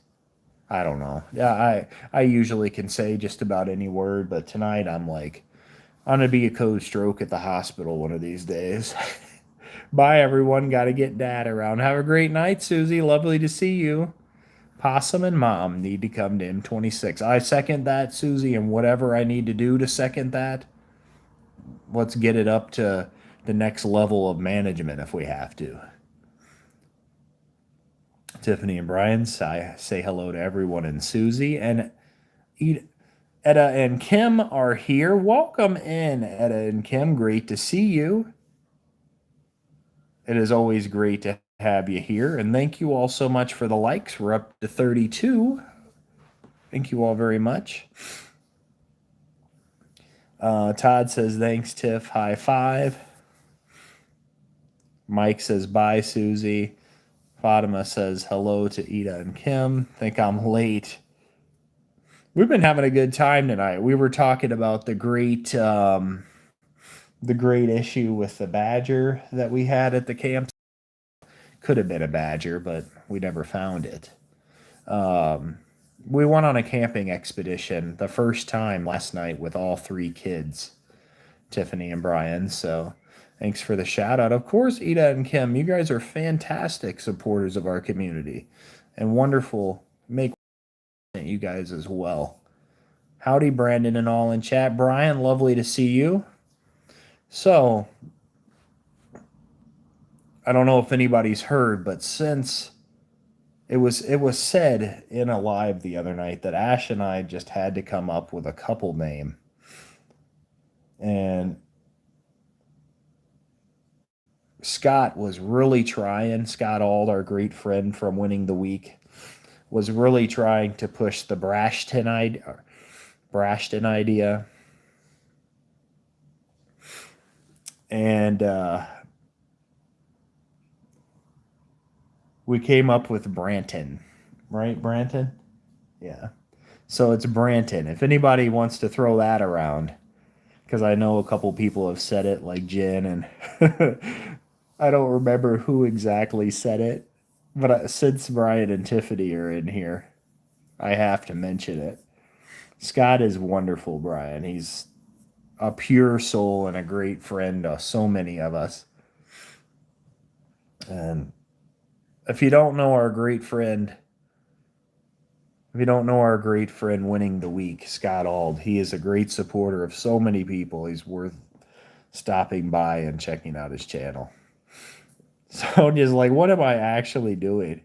S1: I don't know. Yeah, I usually can say just about any word, but tonight I'm gonna be a code stroke at the hospital one of these days. Bye everyone. Gotta get dad around. Have a great night, Susie. Lovely to see you. Possum and Mom need to come to M26. I second that, Susie, and whatever I need to do to second that, let's get it up to the next level of management if we have to. Tiffany and Brian, I say hello to everyone, and Susie and Etta and Kim are here. Welcome in, Etta and Kim. Great to see you. It is always great to have you here, and thank you all so much for the likes. We're up to 32. Thank you all very much. Todd says thanks, Tiff. High five. Mike says bye, Susie. Fatima says hello to Ida and Kim. Think I'm late. We've been having a good time tonight. We were talking about the great issue with the badger that we had at the camp. Could have been a badger, but we never found it. We went on a camping expedition the first time last night with all three kids, Tiffany and Brian. So thanks for the shout out. Of course, Ida and Kim, you guys are fantastic supporters of our community and wonderful. Make you guys as well. Howdy, Brandon and all in chat. Brian, lovely to see you. So, I don't know if anybody's heard, but since it was said in a live the other night that Ash and I just had to come up with a couple name. And Scott was really trying. Scott Auld, our great friend from Winning the Week, was really trying to push the Brashton idea. And we came up with Branton. Right, Branton? Yeah. So it's Branton. If anybody wants to throw that around, because I know a couple people have said it, like Jen, and I don't remember who exactly said it, but since Brian and Tiffany are in here, I have to mention it. Scott is wonderful, Brian. He's a pure soul and a great friend to so many of us. And if you don't know our great friend, Winning the Week, Scott Auld, he is a great supporter of so many people. He's worth stopping by and checking out his channel. Sonia's like, what am I actually doing?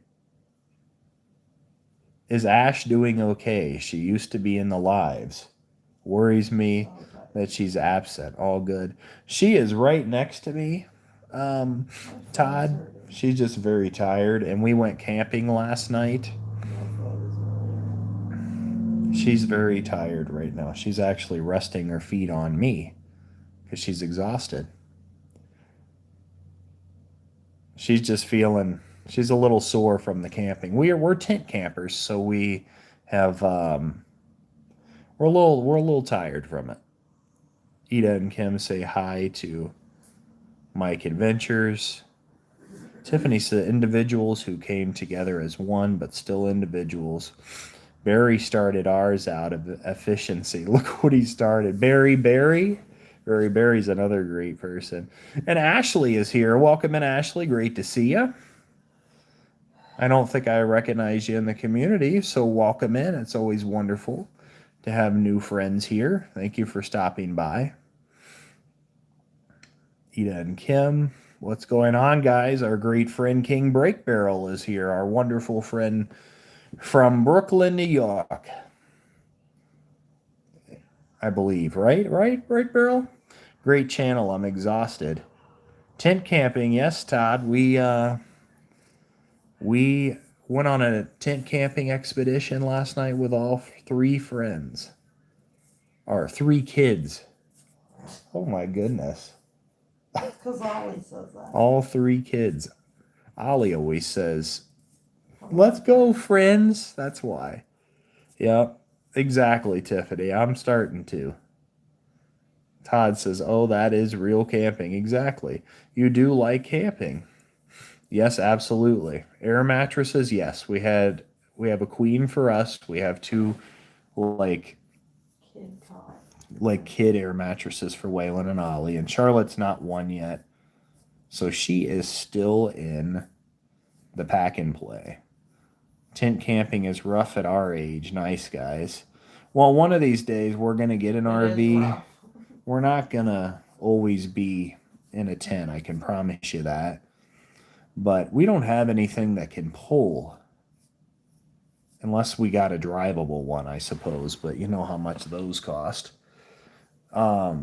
S1: Is Ash doing okay? She used to be in the lives. Worries me that she's absent. All good. She is right next to me, Todd. She's just very tired, and we went camping last night. She's very tired right now. She's actually resting her feet on me because she's exhausted. She's just feeling, she's a little sore from the camping. We're tent campers, so we have we're a little tired from it. Ida and Kim say hi to Mike Adventures. Tiffany said individuals who came together as one, but still individuals. Barry started ours out of efficiency. Look what he started. Barry's another great person. And Ashley is here. Welcome in, Ashley. Great to see you. I don't think I recognize you in the community, so welcome in. It's always wonderful to have new friends here. Thank you for stopping by. Ida and Kim, what's going on, guys? Our great friend King Break Barrel is here, our wonderful friend from Brooklyn, New York. I believe, right? Right, Break Barrel? Great channel. I'm exhausted. Tent camping, yes, Todd. We went on a tent camping expedition last night with all three friends. Or three kids. Oh my goodness.
S2: That's because Ollie says that.
S1: All three kids. Ollie always says, let's go, friends. That's why. Yep, exactly, Tiffany. I'm starting to. Todd says, oh, that is real camping. Exactly. You do like camping. Yes, absolutely. Air mattresses, yes. We have a queen for us. We have two like
S2: Kid cot.
S1: like kid air mattresses for Waylon and Ollie, and Charlotte's not one yet. So she is still in the pack and play. Tent camping is rough at our age. Nice, guys. Well, one of these days we're going to get an RV. We're not going to always be in a tent, I can promise you that. But we don't have anything that can pull. Unless we got a drivable one, I suppose. But you know how much those cost. But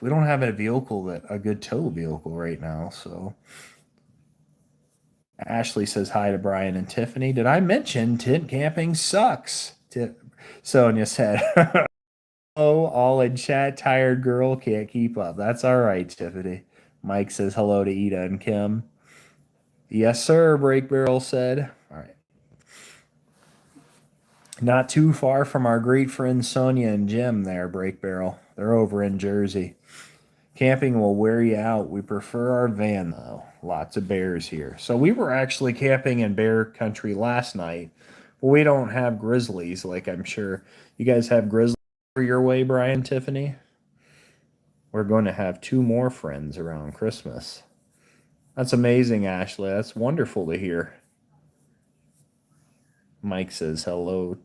S1: we don't have a good tow vehicle right now, so. Ashley says hi to Brian and Tiffany. Did I mention tent camping sucks? Sonia said, oh, all in chat, tired girl, can't keep up. That's all right, Tiffany. Mike says hello to Ida and Kim. Yes, sir, Break Barrel said. All right. Not too far from our great friends Sonia and Jim there, Break Barrel. They're over in Jersey. Camping will wear you out. We prefer our van, though. Lots of bears here. So we were actually camping in bear country last night, but we don't have grizzlies like I'm sure you guys have grizzlies for your way, Brian, Tiffany. We're going to have two more friends around Christmas. That's amazing, Ashley. That's wonderful to hear. Mike says hello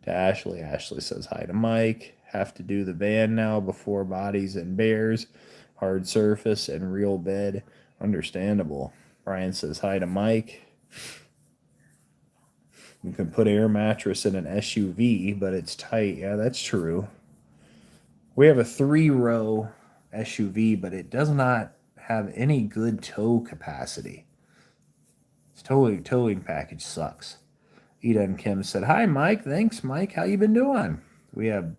S1: to Ashley. Ashley says hi to Mike. Have to do the van now before bodies and bears. Hard surface and real bed. Understandable. Brian says hi to Mike. You can put air mattress in an SUV, but it's tight. Yeah, that's true. We have a 3-row SUV, but it does not have any good tow capacity. Its towing package sucks. Ida and Kim said, hi, Mike. Thanks, Mike. How you been doing? We have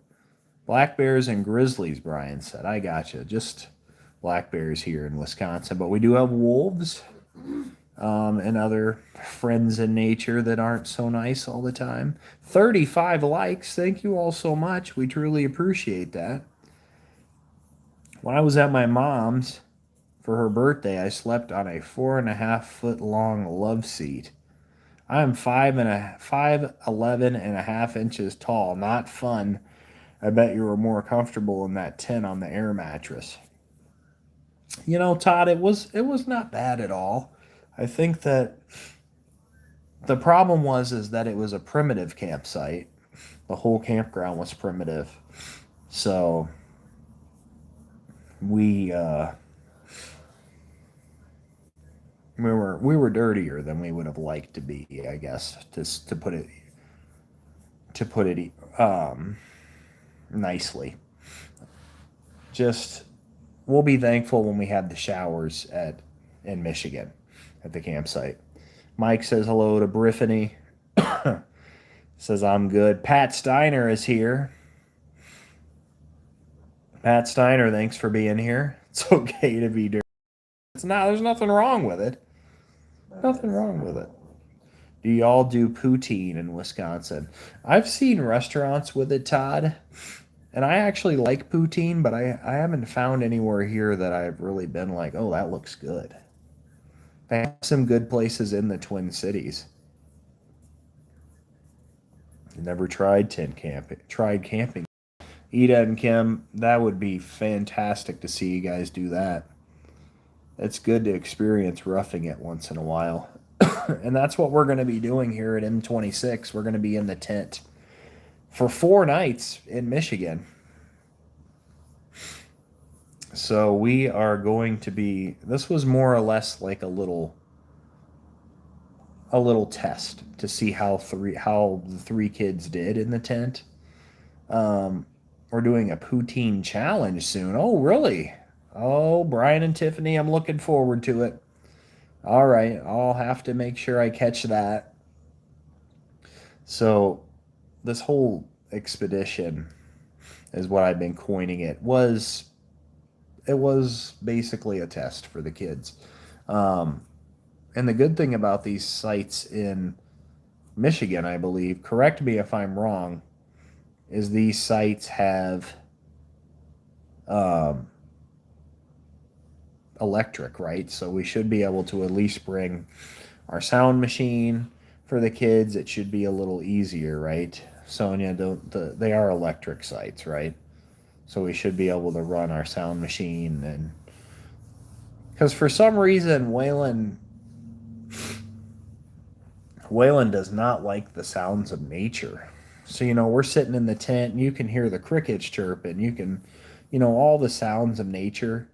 S1: black bears and grizzlies, Brian said. I gotcha. Just black bears here in Wisconsin. But we do have wolves and other friends in nature that aren't so nice all the time. 35 likes. Thank you all so much. We truly appreciate that. When I was at my mom's for her birthday, I slept on a 4.5-foot long love seat. I am 5'11.5" tall. Not fun. I bet you were more comfortable in that tent on the air mattress. You know, Todd, it was not bad at all. I think that the problem is that it was a primitive campsite. The whole campground was primitive. So we were dirtier than we would have liked to be, I guess, to put it nicely. Just we'll be thankful when we have the showers in Michigan at the campsite. Mike says hello to Briffany. Says I'm good. Pat Steiner is here. Pat Steiner, thanks for being here. It's okay to be dirty. There's nothing wrong with it. Nothing wrong with it. Do y'all do poutine in Wisconsin? I've seen restaurants with it, Todd. And I actually like poutine, but I haven't found anywhere here that I've really been like, oh, that looks good. They have some good places in the Twin Cities. Never tried tent camping. Tried camping. Ida and Kim, that would be fantastic to see you guys do that. It's good to experience roughing it once in a while. And that's what we're going to be doing here at M26. We're going to be in the tent for 4 nights in Michigan. So we are going to be, this was more or less like a little test to see how the 3 kids did in the tent. We're doing a poutine challenge soon. Oh, really? Oh, Brian and Tiffany, I'm looking forward to it. All right, I'll have to make sure I catch that. So, this whole expedition is what I've been coining it. It was basically a test for the kids. And the good thing about these sites in Michigan, I believe, correct me if I'm wrong, is these sites have um, electric, right? So we should be able to at least bring our sound machine for the kids. It should be a little easier, right? Sonia, they are electric sites, right? So we should be able to run our sound machine, and because for some reason Waylon does not like the sounds of nature. So, we're sitting in the tent and you can hear the crickets chirping. You can, all the sounds of nature,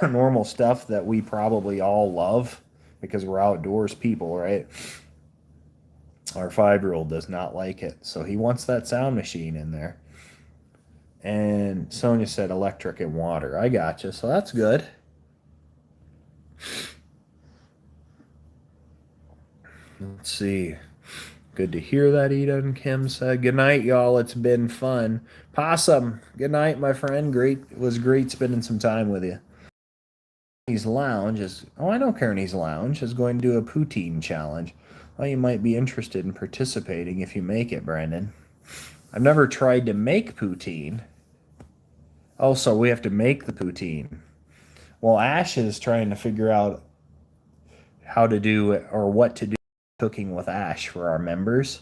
S1: normal stuff that we probably all love because we're outdoors people, right? Our 5-year-old does not like it. So he wants that sound machine in there. And Sonia said electric and water. I gotcha. So that's good. Let's see. Good to hear that, Eden. Kim said, good night, y'all. It's been fun. Possum, good night, my friend. It was great spending some time with you. Kearney's Lounge is, oh, I know Kearney's Lounge is going to do a poutine challenge. Well, you might be interested in participating if you make it, Brandon. I've never tried to make poutine. Also, we have to make the poutine. Well, Ash is trying to figure out how to do or what to do cooking with Ash for our members.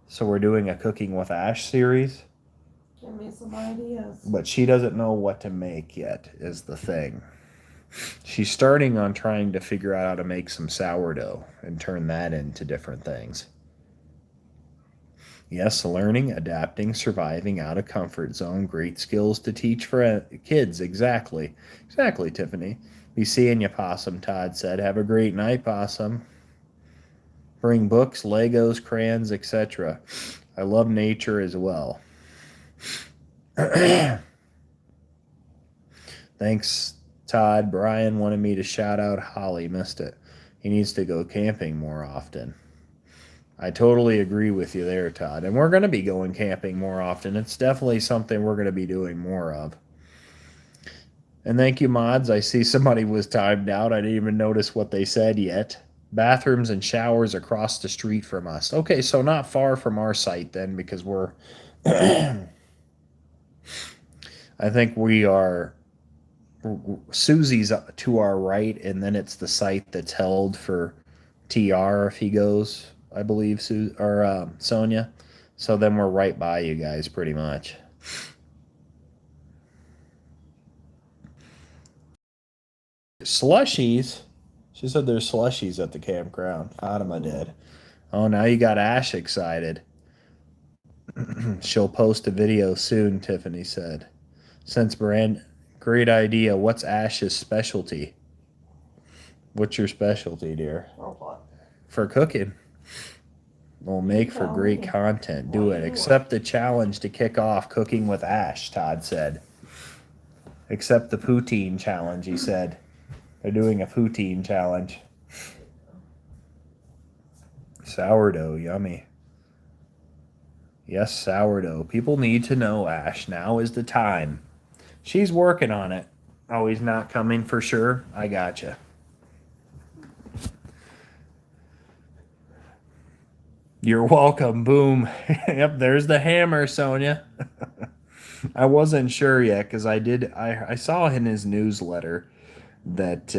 S1: So we're doing a Cooking with Ash series.
S2: Give me some ideas.
S1: But she doesn't know what to make yet, is the thing. She's starting on trying to figure out how to make some sourdough and turn that into different things. Yes, learning, adapting, surviving out of comfort zone. Great skills to teach for kids. Exactly. Exactly, Tiffany. Be seeing you, Possum, Todd said. Have a great night, Possum. Bring books, Legos, crayons, etc. I love nature as well. Thanks, Todd. Brian wanted me to shout out Holly. Missed it. He needs to go camping more often. I totally agree with you there, Todd. And we're going to be going camping more often. It's definitely something we're going to be doing more of. And thank you, mods. I see somebody was timed out. I didn't even notice what they said yet. Bathrooms and showers across the street from us. Okay, so not far from our site then, because we're I think we are Susie's to our right, and then it's the site that's held for TR if he goes, I believe, Sonia. So then we're right by you guys pretty much. Slushies? She said there's slushies at the campground. Fatima did. Oh, now you got Ash excited. She'll post a video soon, Tiffany said. Since great idea. What's Ash's specialty? What's your specialty, dear? For cooking. Will make for great content. Do it. Accept the challenge to kick off Cooking with Ash, Todd said. Accept the poutine challenge, he said. They're doing a poutine challenge. Sourdough, yummy. Yes, sourdough. People need to know, Ash. Now is the time. She's working on it. Oh, he's not coming for sure? I gotcha. You're welcome. Boom. Yep, there's the hammer, Sonia. I wasn't sure yet because I saw in his newsletter that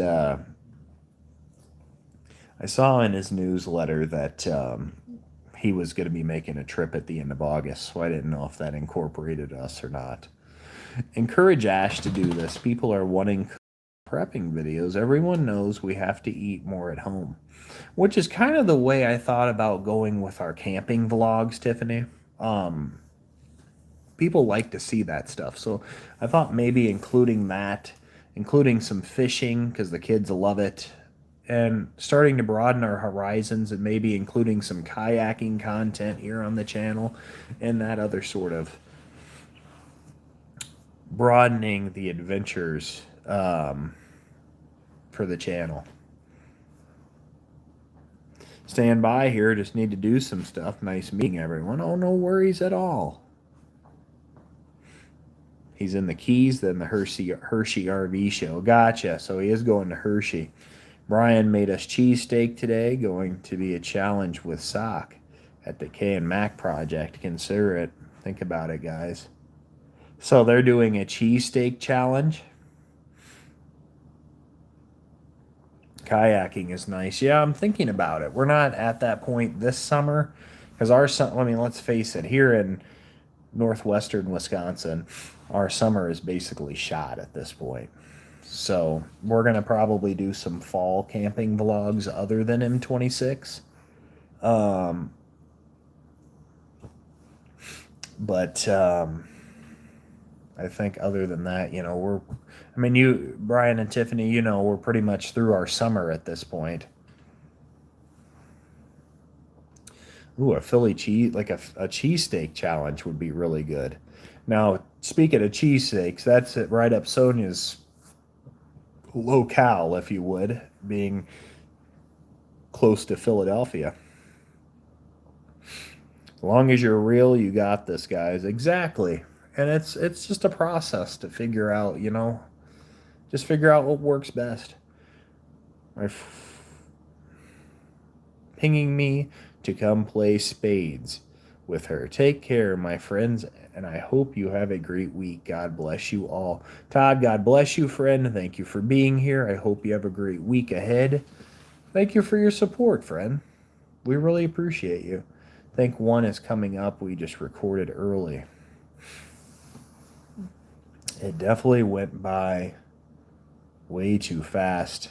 S1: he was going to be making a trip at the end of August, so I didn't know if that incorporated us or not. Encourage Ash to do this. People are wanting prepping videos. Everyone knows we have to eat more at home, which is kind of the way I thought about going with our camping vlogs, Tiffany. Um, People like to see that stuff, so I thought maybe including that, including some fishing because the kids love it, and starting to broaden our horizons and maybe including some kayaking content here on the channel and that other sort of broadening the adventures for the channel. Stand by here, just need to do some stuff. Nice meeting everyone. Oh, no worries at all. He's in the Keys, then the Hershey RV show. Gotcha. So he is going to Hershey. Brian made us cheesesteak today. Going to be a challenge with sock at the K and Mac project. Consider it. Think about it, guys. So they're doing a cheesesteak challenge. Kayaking is nice. Yeah, I'm thinking about it. We're not at that point this summer because let's face it, here in northwestern Wisconsin, our summer is basically shot at this point. So we're going to probably do some fall camping vlogs other than M26. But I think other than that, Brian and Tiffany, we're pretty much through our summer at this point. Ooh, a Philly cheese, like a cheesesteak challenge would be really good. Now, speaking of cheesesteaks, that's it right up Sonia's locale, if you would, being close to Philadelphia. As long as you're real, you got this, guys. Exactly. And it's just a process to figure out, just figure out what works best. Pinging me to come play spades with her. Take care, my friends, and I hope you have a great week. God bless you all. Todd, God bless you, friend. Thank you for being here. I hope you have a great week ahead. Thank you for your support, friend. We really appreciate you. I think one is coming up. We just recorded early. It definitely went by way too fast.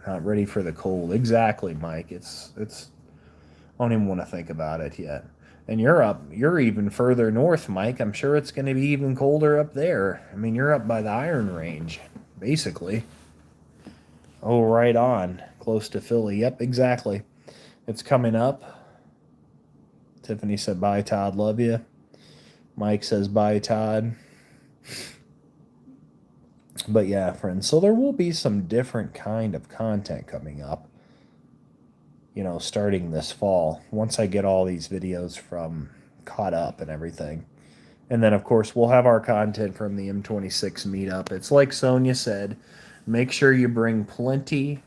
S1: Not ready for the cold. Exactly, Mike. It's I don't even want to think about it yet. And you're even further north, Mike. I'm sure it's going to be even colder up there. I mean, you're up by the Iron Range, basically. Oh, right on. Close to Philly. Yep, exactly. It's coming up. Tiffany said, bye, Todd. Love you. Mike says, bye, Todd. But yeah, friends, so there will be some different kind of content coming up, starting this fall, once I get all these videos from caught up and everything. And then, of course, we'll have our content from the M26 meetup. It's like Sonia said, make sure you bring plenty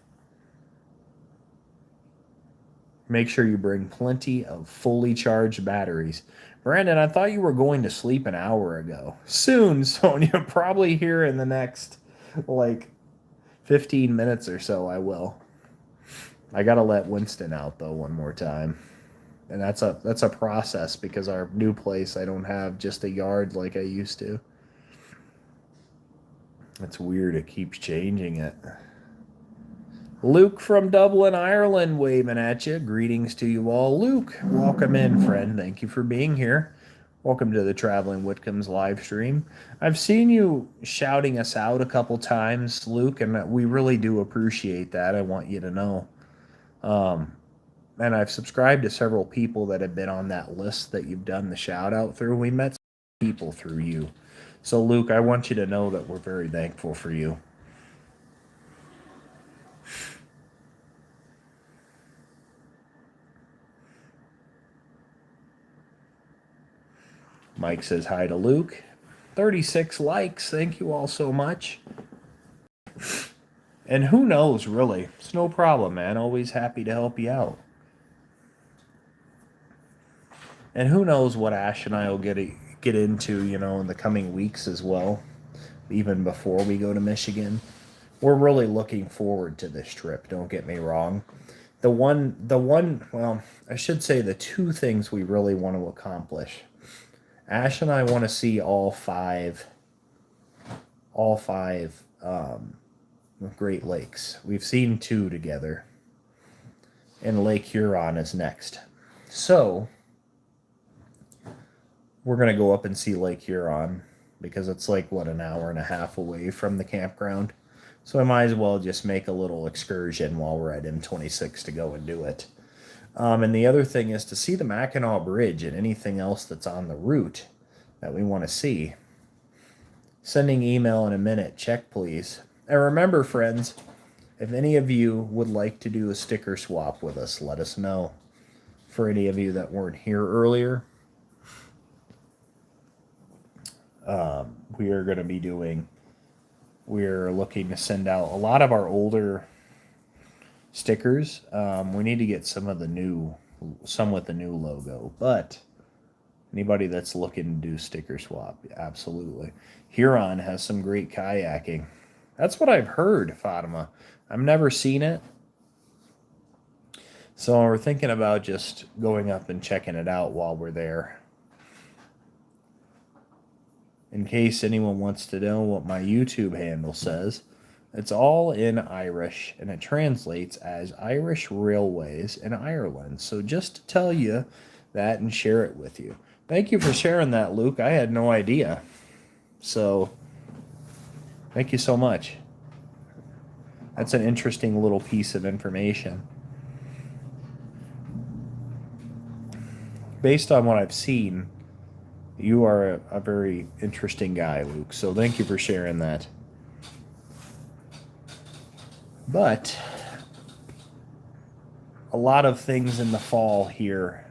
S1: of fully charged batteries. Brandon, I thought you were going to sleep an hour ago. Soon, Sonia, probably here in the next, 15 minutes or so, I will. I got to let Winston out, though, one more time. And that's a process because our new place, I don't have just a yard like I used to. It's weird. It keeps changing it. Luke from Dublin, Ireland, waving at you. Greetings to you all. Luke, welcome in, friend. Thank you for being here. Welcome to the Traveling Whitcombs live stream. I've seen you shouting us out a couple times, Luke, and we really do appreciate that. I want you to know. And I've subscribed to several people that have been on that list that you've done the shout out through. We met some people through you. So, Luke, I want you to know that we're very thankful for you. Mike says hi to Luke. 36 likes. Thank you all so much. And who knows, really? It's no problem, man. Always happy to help you out. And who knows what Ash and I will get into, in the coming weeks as well, even before we go to Michigan. We're really looking forward to this trip, don't get me wrong. Well, I should say the two things we really want to accomplish. Ash and I want to see all five Great Lakes. We've seen 2 together, and Lake Huron is next. So we're gonna go up and see Lake Huron because it's like what, an hour and a half away from the campground. So I might as well just make a little excursion while we're at M26 to go and do it. And the other thing is to see the Mackinac Bridge and anything else that's on the route that we want to see. Sending email in a minute. Check, please. And remember, friends, if any of you would like to do a sticker swap with us, let us know. For any of you that weren't here earlier, we are going to be doing, we're looking to send out a lot of our older stickers. We need to get some with the new logo, but anybody that's looking to do sticker swap, absolutely. Huron has some great kayaking. That's what I've heard, Fatima. I've never seen it. So we're thinking about just going up and checking it out while we're there. In case anyone wants to know what my YouTube handle says, it's all in Irish and it translates as Irish Railways in Ireland. So just to tell you that and share it with you. Thank you for sharing that, Luke. I had no idea. So thank you so much. That's an interesting little piece of information. Based on what I've seen, you are a very interesting guy, Luke. So thank you for sharing that. But a lot of things in the fall here.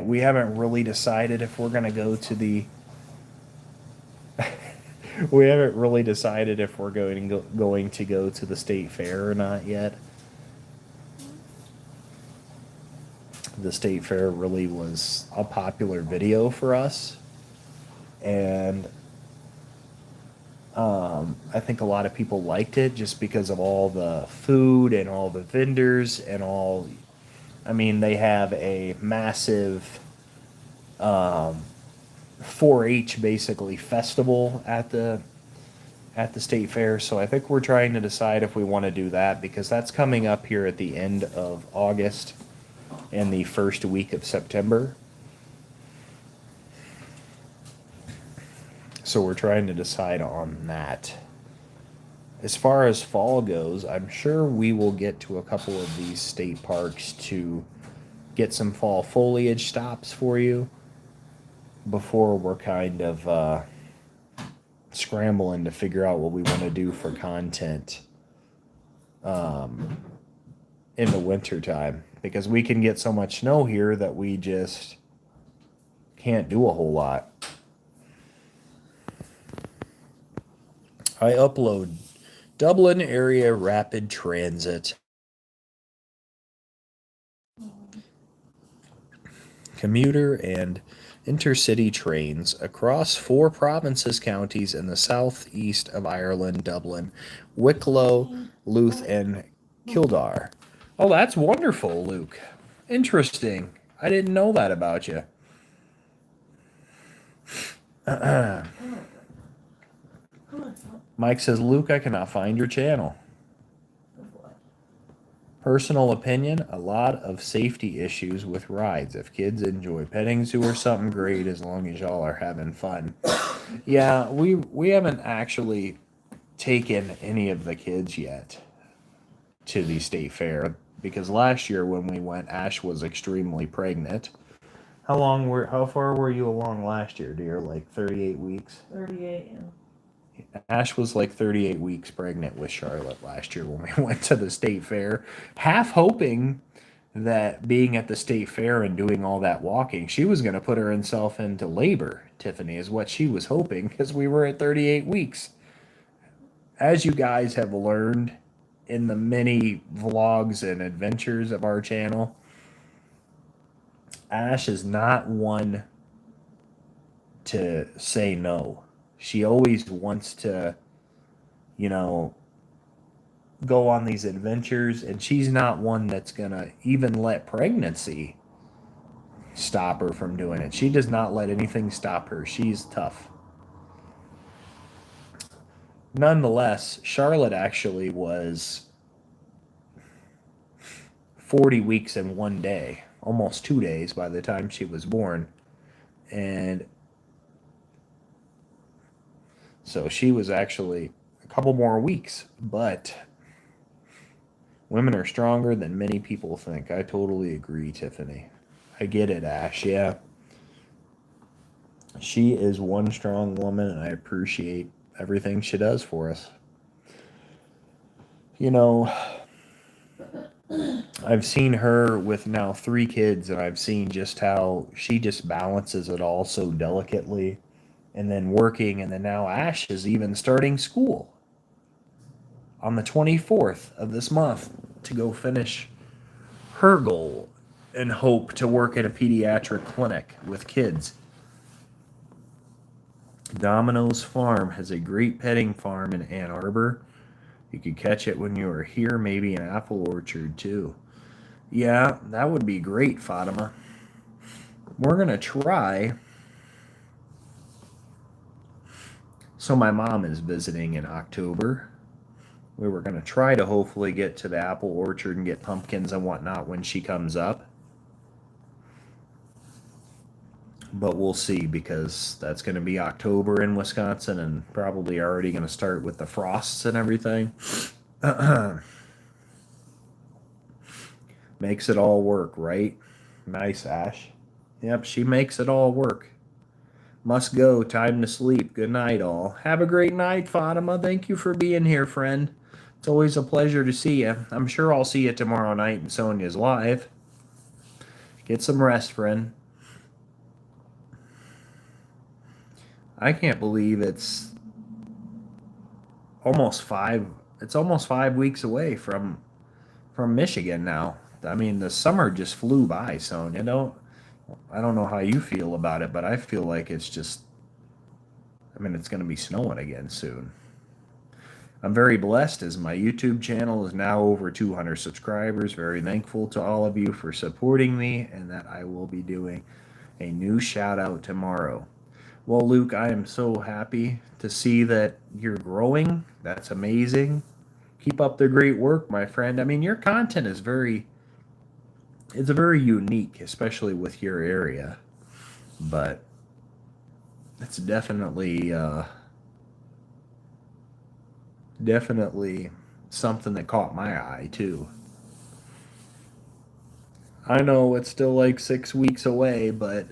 S1: We haven't really decided if we're going to go to the. We haven't really decided if we're going to go to the state fair or not yet. The state fair really was a popular video for us, and I think a lot of people liked it just because of all the food and all the vendors and all. I mean, they have a massive 4-H basically festival at the state fair. So I think we're trying to decide if we want to do that because that's coming up here at the end of August and the first week of September. So we're trying to decide on that. As far as fall goes, I'm sure we will get to a couple of these state parks to get some fall foliage stops for you before we're kind of scrambling to figure out what we want to do for content in the winter time, because we can get so much snow here that we just can't do a whole lot. I upload Dublin area rapid transit. Commuter and intercity trains across 4 provinces, counties in the southeast of Ireland: Dublin, Wicklow, Louth, and Kildare. Oh, that's wonderful, Luke. Interesting. I didn't know that about you. Mike says, Luke, I cannot find your channel. Personal opinion, a lot of safety issues with rides. If kids enjoy petting zoo or something, great, as long as y'all are having fun. Yeah, we haven't actually taken any of the kids yet to the state fair because last year when we went, Ash was extremely pregnant. How far were you along last year, dear? Like 38 weeks?
S2: 38, yeah.
S1: Ash was like 38 weeks pregnant with Charlotte last year when we went to the state fair, half hoping that being at the state fair and doing all that walking, she was going to put herself into labor. Tiffany is what she was hoping because we were at 38 weeks. As you guys have learned in the many vlogs and adventures of our channel, Ash is not one to say no. She always wants to, go on these adventures, and she's not one that's going to even let pregnancy stop her from doing it. She does not let anything stop her. She's tough. nonetheless, Charlotte actually was 40 weeks in one day, almost 2 days by the time she was born. And so she was actually a couple more weeks, but women are stronger than many people think. I totally agree, Tiffany. I get it, Ash. Yeah. She is one strong woman, and I appreciate everything she does for us. You know, I've seen her with now 3 kids, and I've seen just how she just balances it all so delicately, and then working, and then now Ash is even starting school on the 24th of this month to go finish her goal and hope to work at a pediatric clinic with kids. Domino's Farm has a great petting farm in Ann Arbor. You could catch it when you are here, maybe an apple orchard too. Yeah, that would be great, Fatima. We're going to try. So, my mom is visiting in October. We were going to try to hopefully get to the apple orchard and get pumpkins and whatnot when she comes up. But we'll see, because that's going to be October in Wisconsin and probably already going to start with the frosts and everything. Makes it all work, right? Nice, Ash. Yep, she makes it all work. Must go. Time to sleep. Good night, all. Have a great night, Fatima. Thank you for being here, friend. It's always a pleasure to see you. I'm sure I'll see you tomorrow night in Sonia's live. Get some rest, friend. I can't believe it's almost 5 weeks away from Michigan now. I mean, the summer just flew by, Sonia. I don't know how you feel about it, but I feel like it's just, I mean, it's going to be snowing again soon. I'm very blessed as my YouTube channel is now over 200 subscribers. Very thankful to all of you for supporting me, and that I will be doing a new shout out tomorrow. Well, Luke, I am so happy to see that you're growing. That's amazing. Keep up the great work, my friend. I mean, your content is it's very unique, especially with your area. But it's definitely something that caught my eye too. I know it's still like 6 weeks away, but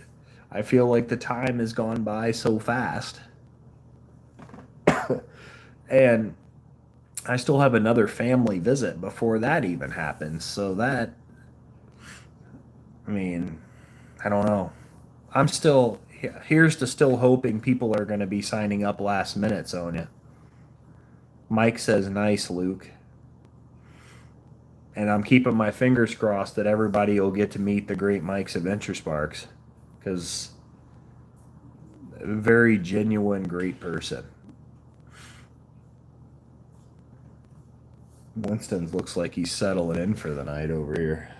S1: I feel like the time has gone by so fast. And I still have another family visit before that even happens. So that, I mean, I don't know. I'm still, here's to still hoping people are going to be signing up last minute, Sonia. Mike says, nice, Luke. And I'm keeping my fingers crossed that everybody will get to meet the great Mike's Adventure Sparks. Because a very genuine, great person. Winston looks like he's settling in for the night over here.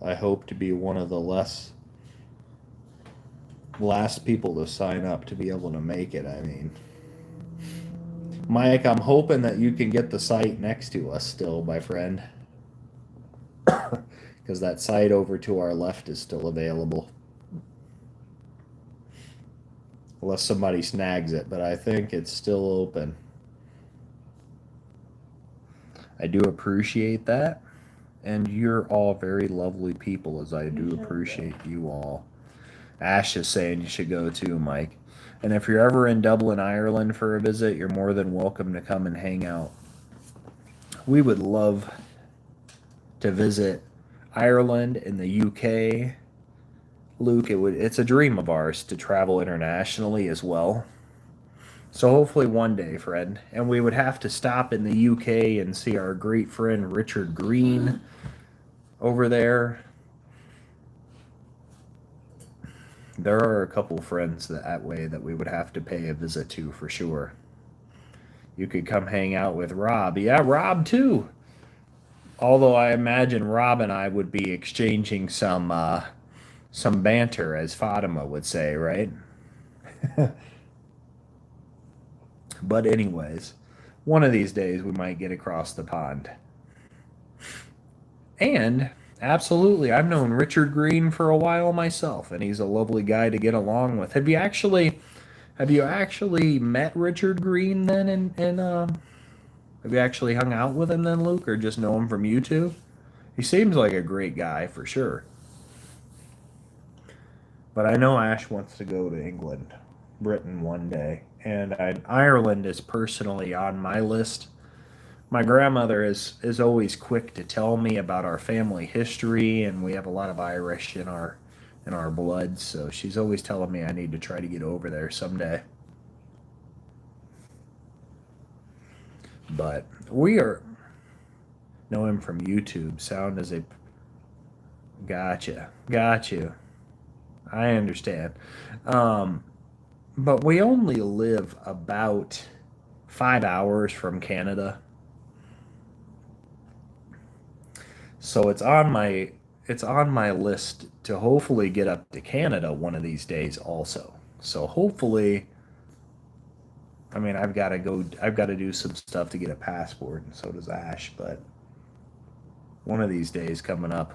S1: I hope to be one of the last people to sign up to be able to make it. I mean, Mike, I'm hoping that you can get the site next to us still, my friend. Because that site over to our left is still available. Unless somebody snags it, but I think it's still open. I do appreciate that. And you're all very lovely people, as I do appreciate you all. Ash is saying you should go too, Mike. And if you're ever in Dublin, Ireland for a visit, you're more than welcome to come and hang out. We would love to visit Ireland and the UK. Luke, it's a dream of ours to travel internationally as well. So hopefully one day, Fred. And we would have to stop in the UK and see our great friend Richard Green over there. There are a couple friends that way that we would have to pay a visit to for sure. You could come hang out with Rob. Yeah, Rob too. Although I imagine Rob and I would be exchanging some banter, as Fatima would say, right? But anyways, one of these days we might get across the pond. And absolutely, I've known Richard Green for a while myself, and he's a lovely guy to get along with. Have you actually met Richard Green then? And have you actually hung out with him then, Luke, or just know him from YouTube? He seems like a great guy for sure. But I know Ash wants to go to England, Britain one day, and Ireland is personally on my list. My grandmother is always quick to tell me about our family history, and we have a lot of Irish in our blood, so she's always telling me I need to try to get over there someday. But we are know him from YouTube. Sound as a got you. I understand. Um, but we only live about 5 hours from Canada, so it's on my list to hopefully get up to Canada one of these days also. So hopefully, I mean, I've got to do some stuff to get a passport, and so does Ash, but one of these days coming up,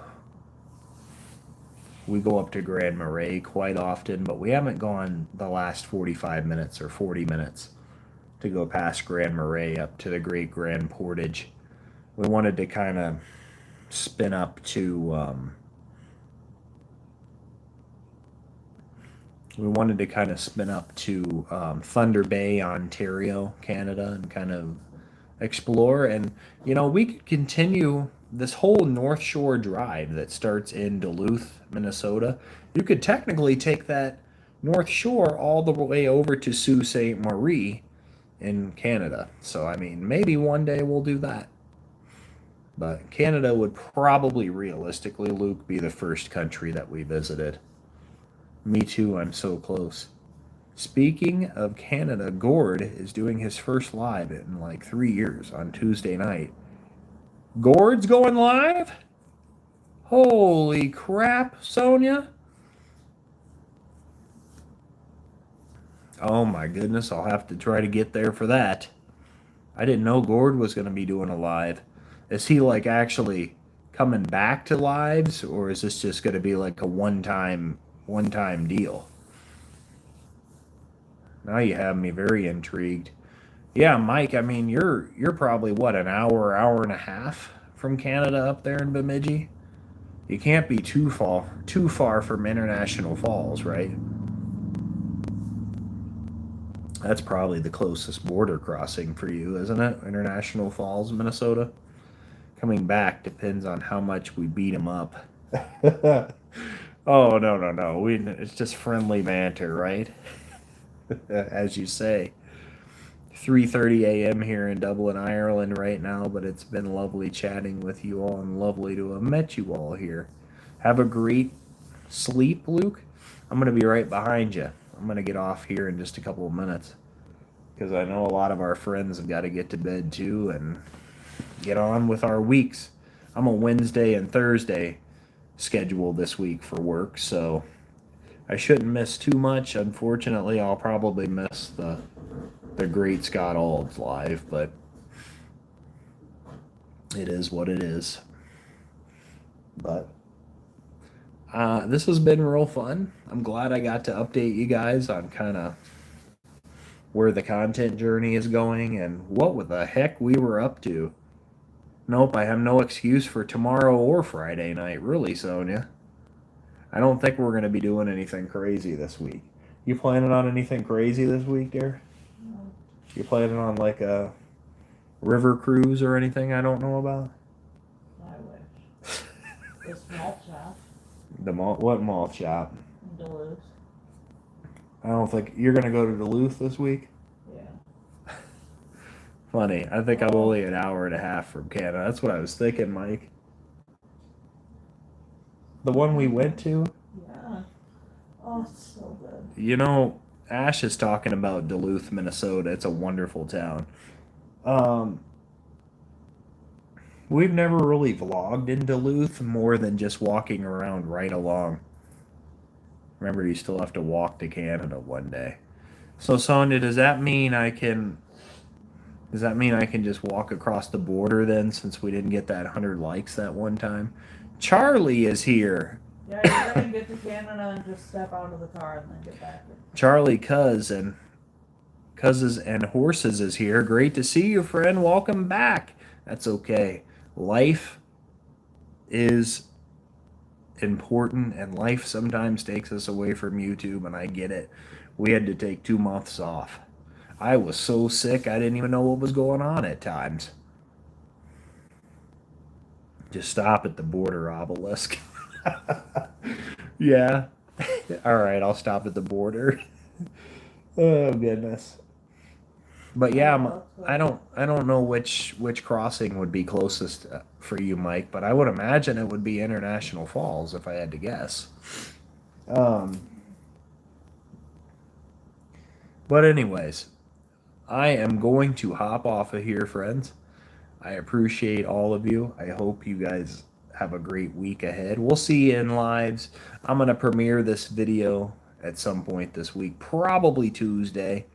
S1: we go up to Grand Marais quite often, but we haven't gone the last 45 minutes or 40 minutes to go past Grand Marais up to the Great Grand Portage. We wanted to kind of spin up to Thunder Bay, Ontario, Canada, and kind of explore. And we could continue this whole North Shore drive that starts in Duluth, Minnesota. You could technically take that North Shore all the way over to Sault Ste. Marie in Canada. So, I mean, maybe one day we'll do that. But Canada would probably, realistically, Luke, be the first country that we visited. Me too, I'm so close. Speaking of Canada, Gord is doing his first live in like 3 years on Tuesday night. Gord's going live? Holy crap, Sonia. Oh my goodness, I'll have to try to get there for that. I didn't know Gord was going to be doing a live. Is he like actually coming back to lives, or is this just going to be like a one time deal? Now you have me very intrigued. Yeah, Mike, I mean you're probably what, an hour and a half from Canada up there in Bemidji? You can't be too far from International Falls, right? That's probably the closest border crossing for you, isn't it? International Falls, Minnesota. Coming back depends on how much we beat them up. Oh no no no! It's just friendly banter, right? As you say. 3:30 a.m. here in Dublin, Ireland right now, but it's been lovely chatting with you all and lovely to have met you all here. Have a great sleep, Luke. I'm going to be right behind you. I'm going to get off here in just a couple of minutes because I know a lot of our friends have got to get to bed too and get on with our weeks. I'm a Wednesday and Thursday schedule this week for work, so I shouldn't miss too much. Unfortunately, I'll probably miss the great Scott Ald's live, but it is what it is. But this has been real fun. I'm glad I got to update you guys on kind of where the content journey is going and what the heck we were up to. Nope, I have no excuse for tomorrow or Friday night, really, Sonia. I don't think we're going to be doing anything crazy this week. You planning on anything crazy this week, dear?
S2: No,
S1: You planning on like a river cruise or anything I don't know about?
S2: I wish. This malt shop
S1: The malt, what malt shop?
S2: in Duluth.
S1: I don't think you're gonna go to Duluth this week.
S2: Yeah.
S1: Funny, I think I'm only an hour and a half from Canada. That's what I was thinking, Mike. The one we went to,
S2: Yeah. Oh, it's so good.
S1: Ash is talking about Duluth, Minnesota. It's a wonderful town. Um, we've never really vlogged in Duluth more than just walking around right along. Remember, you still have to walk to Canada one day. So, Sonia, does that mean I can Does that mean I can just walk across the border then, since we didn't get that 100 likes that one time? Charlie is here.
S2: Yeah, you're gonna get to Canada and just step out of the car and then get back in.
S1: Charlie Cousins and Horses is here. Great to see you, friend. Welcome back. That's okay. Life is important, and life sometimes takes us away from YouTube, and I get it. We had to take 2 months off. I was so sick, I didn't even know what was going on at times. Just stop at the border, obelisk. Yeah. All right, I'll stop at the border. Oh goodness. But yeah, I don't know which crossing would be closest for you, Mike. But I would imagine it would be International Falls if I had to guess. But anyways, I am going to hop off of here, friends. I appreciate all of you. I hope you guys have a great week ahead. We'll see you in lives. I'm gonna premiere this video at some point this week, probably Tuesday.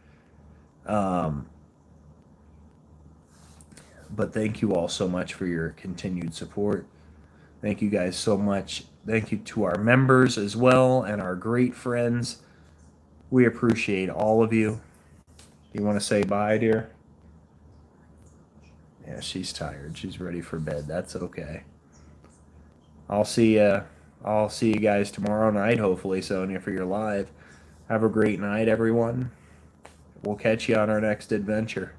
S1: But thank you all so much for your continued support. Thank you guys so much. Thank you to our members as well and our great friends. We appreciate all of you. You want to say bye, dear? Yeah, she's tired. She's ready for bed. That's okay. I'll see you guys tomorrow night, hopefully, Sonia, for your live. Have a great night, everyone. We'll catch you on our next adventure.